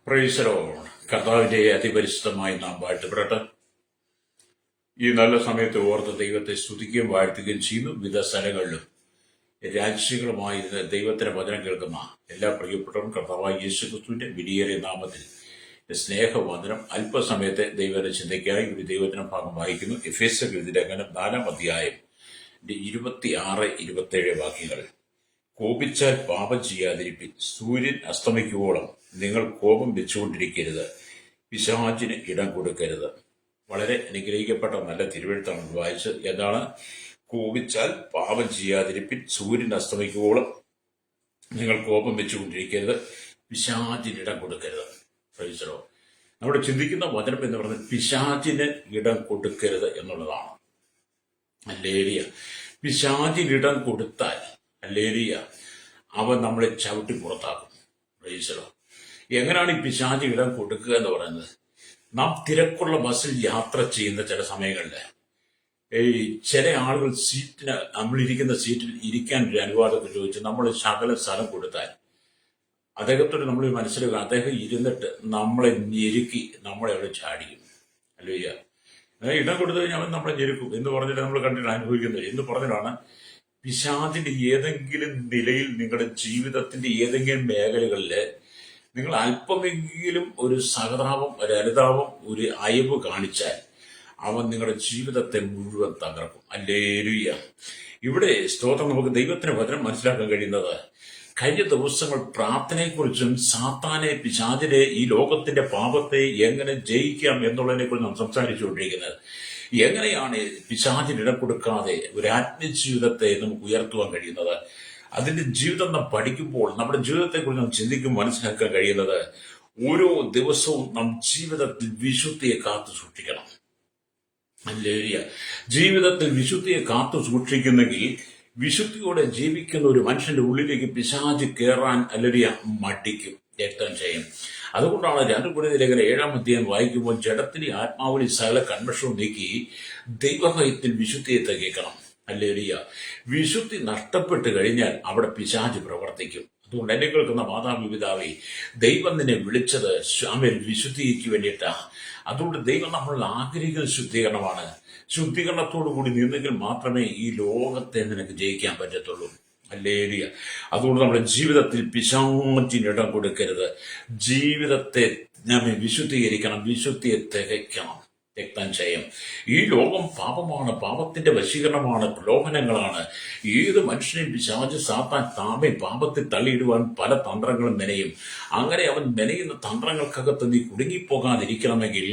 Praise the Lord. കർത്താവിന്റെ അതിപരിശുദ്ധമായി നാം വാഴ്ത്തപ്പെടട്ടെ. ഈ നല്ല സമയത്ത് ഓർത്ത് ദൈവത്തെ സ്തുതിക്കുകയും വാഴ്ത്തുകയും ചെയ്യുന്നു. വിവിധ സ്ഥലങ്ങളിലും രാജ്യങ്ങളുമായി ദൈവത്തിന്റെ വചനം കേൾക്കുന്ന എല്ലാ പ്രിയപ്പെട്ടവരും കർത്താവായ യേശുക്രിസ്തുവിന്റെ വിലയേറിയ നാമത്തിൽ സ്നേഹവന്ദനം. അല്പസമയത്തെ ദൈവത്തിന്റെ ചിന്തയ്ക്കായി ഒരു ദൈവത്തിന്റെ ഭാഗം വായിക്കുന്നു. എഫേസ്യർ എഴുതിയ ലേഖനം 4-ാം അധ്യായം 26-27 വാക്യങ്ങൾ. കോപിച്ചാൽ പാപം ചെയ്യാതിരിപ്പിൻ, സൂര്യൻ അസ്തമിക്കുവോളം നിങ്ങൾ കോപം വെച്ചുകൊണ്ടിരിക്കരുത്, പിശാചിന് ഇടം കൊടുക്കരുത്. വളരെ അനുഗ്രഹിക്കപ്പെട്ട നല്ല തിരുവെഴുത്താണ് വായിച്ചത്. എന്താണ്? കോപിച്ചാൽ പാപം ചെയ്യാതിരിപ്പിൻ, സൂര്യൻ അസ്തമിക്കുവോളം നിങ്ങൾ കോപം വെച്ചുകൊണ്ടിരിക്കരുത്, പിശാചിന് ഇടം കൊടുക്കരുത്. പ്രൈസലോ. നമ്മുടെ ചിന്തിക്കുന്ന വചനം എന്ന് പറയുന്നത് പിശാചിന് ഇടം കൊടുക്കരുത് എന്നുള്ളതാണ്. ഹല്ലേലൂയ. പിശാചിന് ഇടം കൊടുത്താൽ ഹല്ലേലൂയ അവൻ നമ്മളെ ചവിട്ടി പുറത്താക്കും. പ്രൈസലോ. എങ്ങനെയാണ് ഈ പിശാച് ഇടം കൊടുക്കുക എന്ന് പറയുന്നത്? നാം തിരക്കുള്ള ബസ്സിൽ യാത്ര ചെയ്യുന്ന ചില സമയങ്ങളിൽ ചില ആളുകൾ നമ്മളിരിക്കുന്ന സീറ്റിൽ ഇരിക്കാൻ ഒരു അനുവാദമൊക്കെ ചോദിച്ച് നമ്മൾ ശകല സ്ഥലം കൊടുത്താൽ അദ്ദേഹത്തോട് നമ്മൾ മനസ്സിലാക്കുക, അദ്ദേഹം ഇരുന്നിട്ട് നമ്മളെ ഞെരുക്കി നമ്മളെ അവിടെ ചാടിക്കും. അല്ലേയ്യ. ഇടം കൊടുത്തു കഴിഞ്ഞാൽ അവൻ നമ്മളെ ഞെരുക്കും എന്ന് പറഞ്ഞിട്ട് നമ്മൾ കണ്ടിട്ട് അനുഭവിക്കുന്നത് എന്ന് പറഞ്ഞിട്ടാണ് പിശാചിന്റെ ഏതെങ്കിലും നിലയിൽ നിങ്ങളുടെ ജീവിതത്തിന്റെ ഏതെങ്കിലും മേഖലകളിൽ നിങ്ങൾ അല്പമെങ്കിലും ഒരു സഹതാപം, ഒരു അനുതാപം, ഒരു അയവ് കാണിച്ചാൽ അവൻ നിങ്ങളുടെ ജീവിതത്തെ മുഴുവൻ തകർക്കും. ഹല്ലേലൂയ. ഇവിടെ സ്തോത്രം. നമുക്ക് ദൈവത്തിന്റെ വചനം മനസ്സിലാക്കാൻ കഴിയുന്നത് കഴിഞ്ഞ ദിവസങ്ങൾ പ്രാർത്ഥനയെക്കുറിച്ചും സാത്താനെ, പിശാചിനെ, ഈ ലോകത്തിന്റെ പാപത്തെ എങ്ങനെ ജയിക്കാം എന്നുള്ളതിനെ കുറിച്ച് നാം സംസാരിച്ചുകൊണ്ടിരിക്കുന്നത്. എങ്ങനെയാണ് പിശാചിന് ഇടം കൊടുക്കാതെ ഒരു ആത്മജീവിതത്തെ നമുക്ക് ഉയർത്തുവാൻ കഴിയുന്നത്? അതിന്റെ ജീവിതം നാം പഠിക്കുമ്പോൾ നമ്മുടെ ജീവിതത്തെക്കുറിച്ച് നാം ചിന്തിക്കും മനസ്സിലാക്കാൻ കഴിയുന്നത് ഓരോ ദിവസവും നാം ജീവിതത്തിൽ വിശുദ്ധിയെ കാത്തു സൂക്ഷിക്കണം. ഹല്ലേലൂയ. ജീവിതത്തിൽ വിശുദ്ധിയെ കാത്തു സൂക്ഷിക്കുന്നെങ്കിൽ വിശുദ്ധിയോടെ ജീവിക്കുന്ന ഒരു മനുഷ്യന്റെ ഉള്ളിലേക്ക് പിശാച് കയറാൻ ഹല്ലേലൂയ മടിക്കും, രക്തം ചെയ്യും. അതുകൊണ്ടാണ് 2 കൊരിന്ത്യർ ലേഖനം 7-ാം അധ്യായം വായിക്കുമ്പോൾ ജഡത്തിന്റെ ആത്മാവിനെ സകല കന്മഷവും നീക്കി ദൈവഭയത്തിൽ വിശുദ്ധിയെ തികയ്ക്കണം. ഹല്ലേലൂയ. വിശുദ്ധി നഷ്ടപ്പെട്ട് കഴിഞ്ഞാൽ അവിടെ പിശാച് പ്രവർത്തിക്കും. അതുകൊണ്ട് എന്നെ കേൾക്കുന്ന മാതാപിതാവേ, ദൈവം നിന്നെ വിളിച്ചത് വിശുദ്ധിക്ക് വേണ്ടിയിട്ടാണ്. അതുകൊണ്ട് ദൈവം നമ്മൾ ആഗ്രഹിക്കുന്ന ശുദ്ധീകരണമാണ്. ശുദ്ധീകരണത്തോടു കൂടി നിന്നെങ്കിൽ മാത്രമേ ഈ ലോകത്തെ നിനക്ക് ജയിക്കാൻ പറ്റത്തുള്ളൂ. ഹല്ലേലൂയ. അതുകൊണ്ട് നമ്മുടെ ജീവിതത്തിൽ പിശാചിന് ഇടം കൊടുക്കരുത്. ജീവിതത്തെ നാം വിശുദ്ധീകരിക്കണം, വിശുദ്ധിയെ തികയ്ക്കണം, രക്തം ചെയ്യും. ഈ ലോകം പാപമാണ്, പാപത്തിന്റെ വശീകരണമാണ്, പ്രലോഭനങ്ങളാണ്. ഏത് മനുഷ്യനെയും പിശാച് സാത്താൻ താമേ പാപത്തിൽ തള്ളിയിടുവാൻ പല തന്ത്രങ്ങളും മെനയും. അങ്ങനെ അവൻ മെനയുന്ന തന്ത്രങ്ങൾക്കകത്ത് നീ കുടുങ്ങിപ്പോകാതിരിക്കണമെങ്കിൽ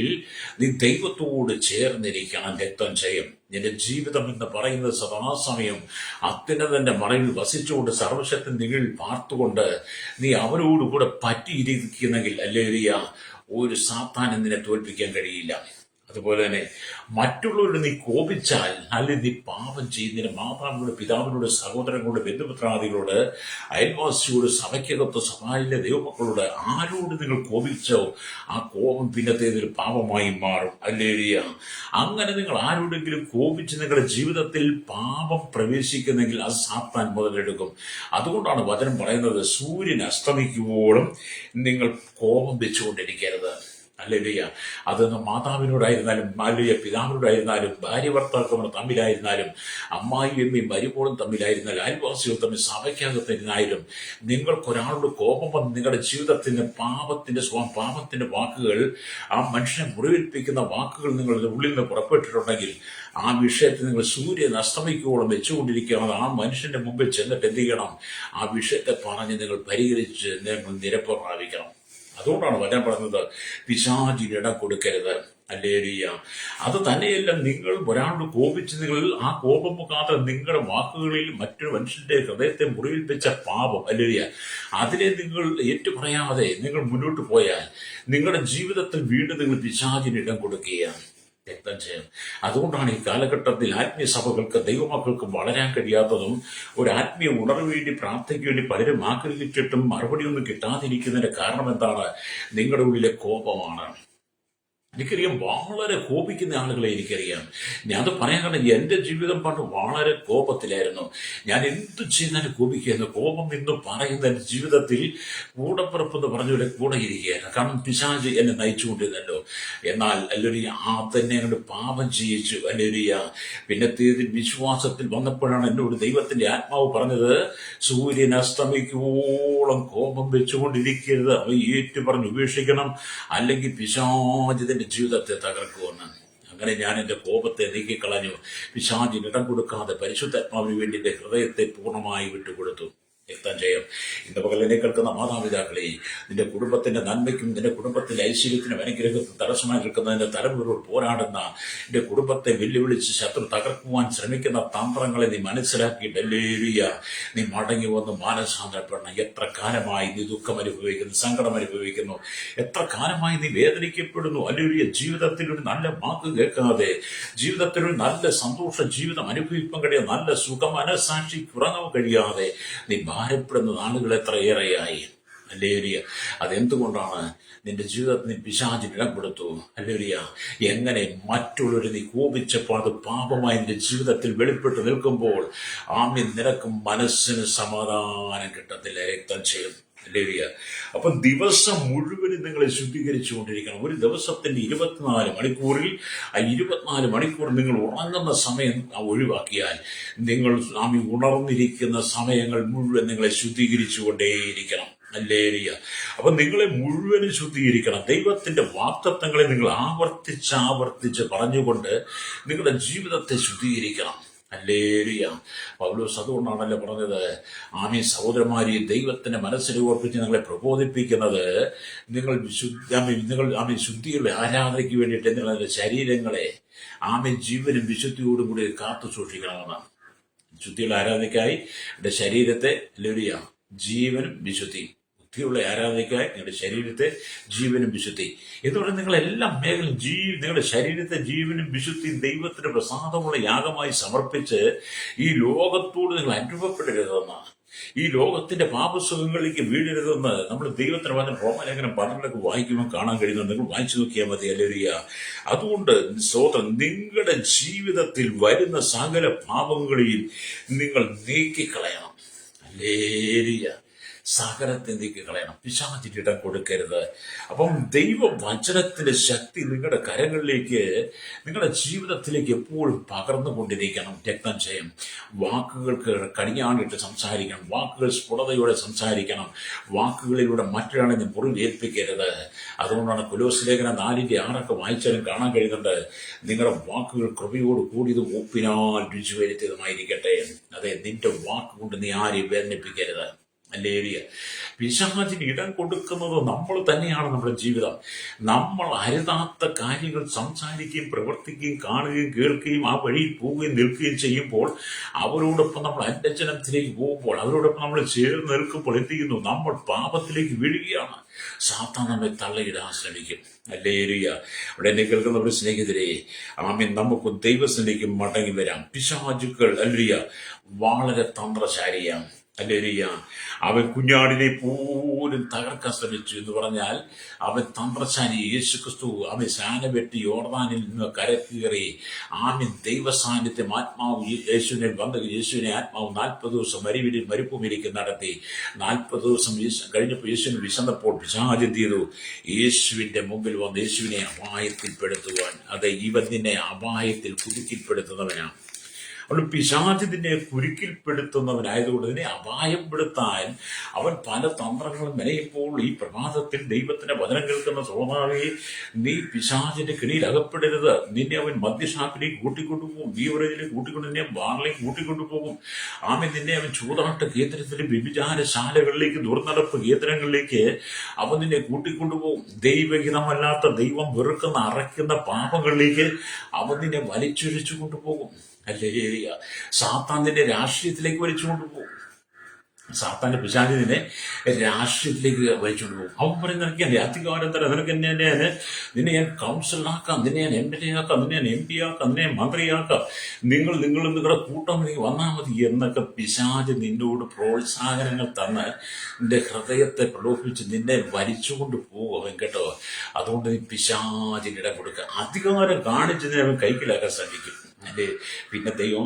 നീ ദൈവത്തോട് ചേർന്നിരിക്കണം, രക്തം ചെയ്യും. നിന്റെ ജീവിതം എന്ന് പറയുന്നത് സദാസമയം അത്യുന്നതന്റെ മറയിൽ വസിച്ചുകൊണ്ട് സർവശക്തി നിങ്ങളിൽ പാർത്തുകൊണ്ട് നീ അവനോടുകൂടെ പറ്റിയിരിക്കുന്നെങ്കിൽ ഹല്ലേലൂയ ഒരു സാത്താനെ നിന്നെ തോൽപ്പിക്കാൻ കഴിയില്ല. അതുപോലെ തന്നെ മറ്റുള്ളവരോട് നീ കോപിച്ചാൽ, അല്ലെങ്കിൽ നീ പാപം ചെയ്യുന്നതിന് മാതാവിനോട്, പിതാവിനോട്, സഹോദരങ്ങളോട്, ബന്ധുമിത്രാദികളോട്, അയൽവാസിയോട്, സഭയ്ക്കകത്ത് സഭായിലെ ദൈവമക്കളോട് ആരോട് നിങ്ങൾ കോപിച്ചോ ആ കോപം പിന്നത്തേതൊരു പാപമായി മാറും. ഹല്ലേലൂയ. അങ്ങനെ നിങ്ങൾ ആരോടെങ്കിലും കോപിച്ച് നിങ്ങളുടെ ജീവിതത്തിൽ പാപം പ്രവേശിക്കുന്നെങ്കിൽ അത് സാത്താൻ മുതലെടുക്കും. അതുകൊണ്ടാണ് വചനം പറയുന്നത് സൂര്യൻ അസ്തമിക്കുമ്പോഴും നിങ്ങൾ കോപം വെച്ചുകൊണ്ടിരിക്കരുത്. ഹല്ലേലൂയ. അത് മാതാവിനോടായിരുന്നാലും, ഹല്ലേലൂയ, പിതാവിനോടായിരുന്നാലും, ഭാര്യ ഭർത്താക്കന്മാർ തമ്മിലായിരുന്നാലും, അമ്മായിയമ്മയും മരുമോളും തമ്മിലായിരുന്നാലും, അയൽവാസികൾ തമ്മിൽ, സഭയ്ക്കകത്തിരുന്നാലും, നിങ്ങൾക്കൊരാളോട് കോപം വന്ന് നിങ്ങളുടെ ജീവിതത്തിന് പാപത്തിന്റെ വാക്കുകൾ, ആ മനുഷ്യനെ മുറിവേൽപ്പിക്കുന്ന വാക്കുകൾ നിങ്ങളുടെ ഉള്ളിൽ നിന്ന് പുറപ്പെട്ടിട്ടുണ്ടെങ്കിൽ ആ വിഷയത്തിൽ നിങ്ങൾ സൂര്യൻ അസ്തമിക്കുവോളം വെച്ചുകൊണ്ടിരിക്കുകയാണ്. ആ മനുഷ്യന്റെ മുമ്പിൽ ചെന്നിട്ട് എന്ത് ചെയ്യണം? ആ വിഷയത്തെ പറഞ്ഞ് നിങ്ങൾ പരിഹരിച്ച് നിങ്ങൾ നിരപ്പ് പ്രാപിക്കണം. അതുകൊണ്ടാണ് വചനം പറയുന്നത് പിശാചിന് ഇടം കൊടുക്കരുത്. ഹല്ലേലൂയ. അത് തന്നെയല്ല, നിങ്ങൾ ഒരാളോട് കോപിച്ച് നിങ്ങൾ ആ കോപം മുഖാന്തരം നിങ്ങളുടെ വാക്കുകളിൽ മറ്റൊരു മനുഷ്യന്റെ ഹൃദയത്തെ മുറിവേൽപ്പിച്ച പാപം, ഹല്ലേലൂയ, അതിനെ നിങ്ങൾ ഏറ്റുപറയാതെ നിങ്ങൾ മുന്നോട്ട് പോയാൽ നിങ്ങളുടെ ജീവിതത്തിൽ വീണ്ടും നിങ്ങൾ പിശാചിന് ഇടം കൊടുക്കുകയാണ്, രക്തം ചെയ്യും. അതുകൊണ്ടാണ് ഈ കാലഘട്ടത്തിൽ ആത്മീയ സഭകൾക്ക്, ദൈവമക്കൾക്ക് വളരാൻ കഴിയാത്തതും ഒരു ആത്മീയ ഉണർവ് വേണ്ടി പ്രാർത്ഥനയ്ക്ക് വേണ്ടി പലരും ആഗ്രഹിച്ചിട്ടും മറുപടിയൊന്നും കിട്ടാതിരിക്കുന്നതിന്റെ കാരണം എന്താണ്? നിങ്ങളുടെ ഉള്ളിലെ കോപമാണ്. എനിക്കറിയാം വളരെ കോപിക്കുന്ന ആളുകളെ എനിക്കറിയാം. ഞാൻ അത് പറയാൻ കാരണം എന്റെ ജീവിതം പണ്ട് വളരെ കോപത്തിലായിരുന്നു. ഞാൻ എന്തു ചെയ്താലും കോപിക്കുകയായിരുന്നു. കോപം എന്ന് പറയുന്ന എന്റെ ജീവിതത്തിൽ കൂടപ്പിറപ്പെന്ന് പറഞ്ഞ കൂടെ ഇരിക്കുകയായിരുന്നു. കാരണം പിശാച് എന്നെ നയിച്ചുകൊണ്ടിരുന്നല്ലോ. എന്നാൽ അല്ലൊരു തന്നെ അങ്ങോട്ട് പാപം ചെയ്യിച്ചു അല്ലൊരിയ. പിന്നത്തേതിൽ വിശ്വാസത്തിൽ വന്നപ്പോഴാണ് എന്നോട് ദൈവത്തിന്റെ ആത്മാവ് പറഞ്ഞത്, സൂര്യൻ അസ്തമിക്കുവോളം കോപം വെച്ചുകൊണ്ടിരിക്കരുത്, അവ ഏറ്റു പറഞ്ഞ് ഉപേക്ഷിക്കണം, അല്ലെങ്കിൽ പിശാച് ജീവിതത്തെ തകർക്കുമെന്ന്. അങ്ങനെ ഞാൻ എന്റെ കോപത്തെ നീക്കിക്കളഞ്ഞു. പിശാചിന് ഇടം കൊടുക്കാതെ പരിശുദ്ധാത്മാവിന് വേണ്ടി എന്റെ ഹൃദയത്തെ പൂർണ്ണമായി വിട്ടുകൊടുത്തു. രക്തം ചെയ്യും. ഇന്ന് പകലിനെ കേൾക്കുന്ന മാതാപിതാക്കളെ, നിന്റെ കുടുംബത്തിന്റെ നന്മയ്ക്കും നിന്റെ കുടുംബത്തിന്റെ ഐശ്വര്യത്തിനും അനുഗ്രഹത്തിനും തടസ്സമായി നിൽക്കുന്നതിന്റെ തലമുറയോട് പോരാടുന്ന, നിന്റെ കുടുംബത്തെ വെല്ലുവിളിച്ച് ശത്രു തകർക്കുവാൻ ശ്രമിക്കുന്ന തന്ത്രങ്ങളെ നീ മനസ്സിലാക്കിയിട്ടല്ലേലിയ നീ മടങ്ങി വന്ന് മാനസാന്തരപ്പെടണം. എത്ര കാലമായി നീ ദുഃഖം അനുഭവിക്കുന്നു, സങ്കടം അനുഭവിക്കുന്നു, എത്ര കാലമായി നീ വേദനിക്കപ്പെടുന്നു. അല്ലേലിയ ജീവിതത്തിൽ ഒരു നല്ല വാക്ക് കേൾക്കാതെ, ജീവിതത്തിൽ ഒരു നല്ല സന്തോഷ ജീവിതം അനുഭവിക്കാൻ കഴിയാതെ, നല്ല സുഖ മനസാക്ഷി ഉറങ്ങാൻ കഴിയാതെ നീ ഭാരപ്പെടുന്ന നാളുകൾ എത്രയേറെയായി. അല്ലേലിയ അതെന്തുകൊണ്ടാണ്? നിന്റെ ജീവിതത്തിൽ നീ പിശാചിന് ഇടം കൊടുത്തു. അല്ലേലിയ എങ്ങനെ മറ്റുള്ളവർ നീ കോപിച്ചപ്പോൾ അത് പാപമായി നിന്റെ ജീവിതത്തിൽ വെളിപ്പെട്ട് നിൽക്കുമ്പോൾ നിനക്ക് മനസ്സിന് സമാധാനം കിട്ടത്തില്ല. രക്തം ചെയ്യും. അല്ലേലിയ. അപ്പൊ ദിവസം മുഴുവനും നിങ്ങളെ ശുദ്ധീകരിച്ചു കൊണ്ടിരിക്കണം. ഒരു ദിവസത്തിന്റെ 24 മണിക്കൂറിൽ ആ 24 മണിക്കൂർ നിങ്ങൾ ഉറങ്ങുന്ന സമയം ഒഴിവാക്കിയാൽ നിങ്ങൾ ഉണർന്നിരിക്കുന്ന സമയങ്ങൾ മുഴുവൻ നിങ്ങളെ ശുദ്ധീകരിച്ചു കൊണ്ടേയിരിക്കണം. അല്ലേലിയ. അപ്പൊ നിങ്ങളെ മുഴുവനും ശുദ്ധീകരിക്കണം. ദൈവത്തിന്റെ വാഗ്ദത്തങ്ങളെ നിങ്ങൾ ആവർത്തിച്ച് പറഞ്ഞുകൊണ്ട് നിങ്ങളുടെ ജീവിതത്തെ ശുദ്ധീകരിക്കണം. അല്ലേലിയ. പൗലോസ് അതുകൊണ്ടാണല്ലോ പറഞ്ഞത്, സഹോദരന്മാരെ, ദൈവത്തിന്റെ മനസ്സിനെ ഓർപ്പിച്ച് നിങ്ങളെ പ്രബോധിപ്പിക്കുന്നത് നിങ്ങൾ ശുദ്ധിയുടെ ആരാധനയ്ക്ക് വേണ്ടിയിട്ട് നിങ്ങളുടെ ശരീരങ്ങളെ ജീവനും വിശുദ്ധിയോടും കൂടി കാത്തു സൂക്ഷിക്കണമെന്നാണ്. ശുദ്ധിയുള്ള ആരാധനയ്ക്കായി എന്റെ ശരീരത്തെ അല്ലേലിയ ജീവനും വിശുദ്ധിയും, ബുദ്ധിയുള്ള ആരാധനയ്ക്കായി നിങ്ങളുടെ ശരീരത്തെ ജീവനും വിശുദ്ധി എന്ന് പറയുന്നത് നിങ്ങളെല്ലാ മേഖലയും നിങ്ങളുടെ ശരീരത്തെ ജീവനും വിശുദ്ധിയും ദൈവത്തിന്റെ പ്രസാദമുള്ള യാഗമായി സമർപ്പിച്ച് ഈ ലോകത്തോട് നിങ്ങൾ അനുഭവപ്പെടരുതെന്നാണ്. ഈ ലോകത്തിന്റെ പാപസുഖങ്ങളിലേക്ക് വീഴരുതെന്ന് നമ്മൾ ദൈവത്തിന് പറഞ്ഞ റോമലേഖനം 12 വായിക്കുമ്പോൾ കാണാൻ കഴിയുന്നുണ്ട്. നിങ്ങൾ വായിച്ചു നോക്കിയാൽ മതി. അല്ലേലിയ. അതുകൊണ്ട് സ്തോത്രം, നിങ്ങളുടെ ജീവിതത്തിൽ വരുന്ന സകല പാപങ്ങളെയും നിങ്ങൾ നീക്കിക്കളയണം. അല്ലേലിയ. സകലത്തെ നീക്കിക്കളയണം. പിശാചിന് ഇടം കൊടുക്കരുത്. അപ്പം ദൈവവചനത്തിന്റെ ശക്തി നിങ്ങളുടെ കരങ്ങളിലേക്ക്, നിങ്ങളുടെ ജീവിതത്തിലേക്ക് എപ്പോഴും പകർന്നുകൊണ്ടിരിക്കണം. രക്തം ചെയ്യും. വാക്കുകൾക്ക് കടിഞ്ഞാണിട്ട് സംസാരിക്കണം. വാക്കുകൾ സ്ഫുടതയോടെ സംസാരിക്കണം. വാക്കുകളിലൂടെ മറ്റൊരാളെ മുറിവേൽപ്പിക്കരുത്. അതുകൊണ്ടാണ് കൊലോസ്യ ലേഖനം 4:6 വായിച്ചാലും കാണാൻ കഴിയുന്നുണ്ട്, നിങ്ങളുടെ വാക്കുകൾ കൃപയോട് കൂടിയതും ഉപ്പിനാൽ രുചി വരുത്തിയതുമായിരിക്കട്ടെ. അതെ, നിന്റെ വാക്കുകൊണ്ട് നീ ആരെയും വേദനിപ്പിക്കരുത്. അല്ലേലിയ. പിശാചിന് ഇടം കൊടുക്കുന്നത് നമ്മൾ തന്നെയാണ്. നമ്മുടെ ജീവിതം നമ്മൾ അരുതാത്ത കാര്യങ്ങൾ സംസാരിക്കുകയും പ്രവർത്തിക്കുകയും കാണുകയും കേൾക്കുകയും ആ വഴിയിൽ പോവുകയും നിൽക്കുകയും ചെയ്യുമ്പോൾ, അവരോടൊപ്പം നമ്മൾ അന്യജനത്തിലേക്ക് പോകുമ്പോൾ, അവരോടൊപ്പം നമ്മൾ ചേർന്ന് നിൽക്കുമ്പോൾ എന്ത് ചെയ്യുന്നു? നമ്മൾ പാപത്തിലേക്ക് വീഴുകയാണ്. സാത്താൻ നമ്മെ തള്ളയിടാൻ ശ്രമിക്കും. അല്ലേലിയ. അവിടെ എന്നെ കേൾക്കുന്ന ഒരു സ്നേഹിതരെ, നമുക്ക് ദൈവത്തിലേക്ക് മടങ്ങി വരാം. പിശാചുക്കൾ അല്ലേലിയ വളരെ തന്ത്രശാലിയാണ്. അല്ലേലിയ. അവൻ കുഞ്ഞാടിനെ പോലും തകർക്കാൻ ശ്രമിച്ചു എന്ന് പറഞ്ഞാൽ അവൻ തന്ത്രശാലി. യേശുക്രിസ്തു ശാന വെട്ടി യോർദാനിൽ നിന്ന് കരക്കേറി ദൈവസാന്നിധ്യം ആത്മാവ് യേശുവിനെ ആത്മാവ് 40 ദിവസം മരുഭൂമിയിലേക്ക് നടത്തി. 40 ദിവസം കഴിഞ്ഞപ്പോൾ യേശുവിന് വിശന്നപ്പോൾ പിശാച് എന്ത് ചെയ്തു? യേശുവിന്റെ മുമ്പിൽ വന്ന് യേശുവിനെ അപായത്തിൽപ്പെടുത്തുവാൻ. അതെ, ഇവൻ നിന്നെ അപായത്തിൽ കുരുക്കിൽപ്പെടുത്തുന്നവനാണ്. അവൻ പിശാചിനെ കുരുക്കിൽപ്പെടുത്തുന്നവനായതുകൊണ്ട് ഇതിനെ അപായപ്പെടുത്താൻ അവൻ പല തന്ത്രങ്ങളും മെനയുമ്പോൾ ഈ പ്രഭാതത്തിൽ ദൈവത്തിന്റെ വചനം കേൾക്കുന്ന സഹോദരനെ, നീ പിശാചിന്റെ കിണിയിൽ അകപ്പെടരുത്. നിന്നെ അവൻ മദ്യഷാപ്പിലേക്ക് കൂട്ടിക്കൊണ്ടുപോകും, ബീവറേജിലേക്ക് കൂട്ടിക്കൊണ്ട് നിന്നെ ബാറിലേക്ക് കൂട്ടിക്കൊണ്ടുപോകും. നിന്നെ അവൻ ചൂതാട്ട കേന്ദ്രത്തിലെ വ്യഭിചാരശാലകളിലേക്ക്, ദുർനടപ്പ് കേന്ദ്രങ്ങളിലേക്ക് അവൻ നിന്നെ കൂട്ടിക്കൊണ്ടുപോകും. ദൈവഹിതമല്ലാത്ത, ദൈവം വെറുക്കുന്ന അറയ്ക്കുന്ന പാപങ്ങളിലേക്ക് അവൻ നിന്നെ വലിച്ചൊഴിച്ചു കൊണ്ടുപോകും. അല്ലേലിയ. സാത്താൻ നിന്റെ രാഷ്ട്രീയത്തിലേക്ക് വലിച്ചു കൊണ്ടുപോകും. സാത്താന്റെ പിശാചിനെ രാഷ്ട്രീയത്തിലേക്ക് വലിച്ചുകൊണ്ട് പോകും. അവൻ പറയുന്നത് നിനക്ക് ഞാൻ അധികാരം തരാം, നിനക്ക് നിന്നെ ഞാൻ കൗൺസിലറാക്കാം, നിന്നെ ഞാൻ MLA ആക്കാം, നിന്നെ ഞാൻ MP ആക്കാം, നിന്നെ ഞാൻ മന്ത്രിയാക്കാം, നിങ്ങളുടെ കൂട്ടം നീ വന്നാൽ മതി എന്നൊക്കെ പിശാച് നിന്നോട് പ്രോത്സാഹനങ്ങൾ തന്ന് നിന്റെ ഹൃദയത്തെ പ്രലോഭിപ്പിച്ച് നിന്നെ വലിച്ചുകൊണ്ട് പോകും കേട്ടോ. അതുകൊണ്ട് നീ പിശാചിന് ഇടം കൊടുക്കുക. അധികാരം കാണിച്ചതിനെ അവൻ കൈക്കലാക്കാൻ ശ്രമിക്കും. അല്ലെ, പിന്നെ ദൈവം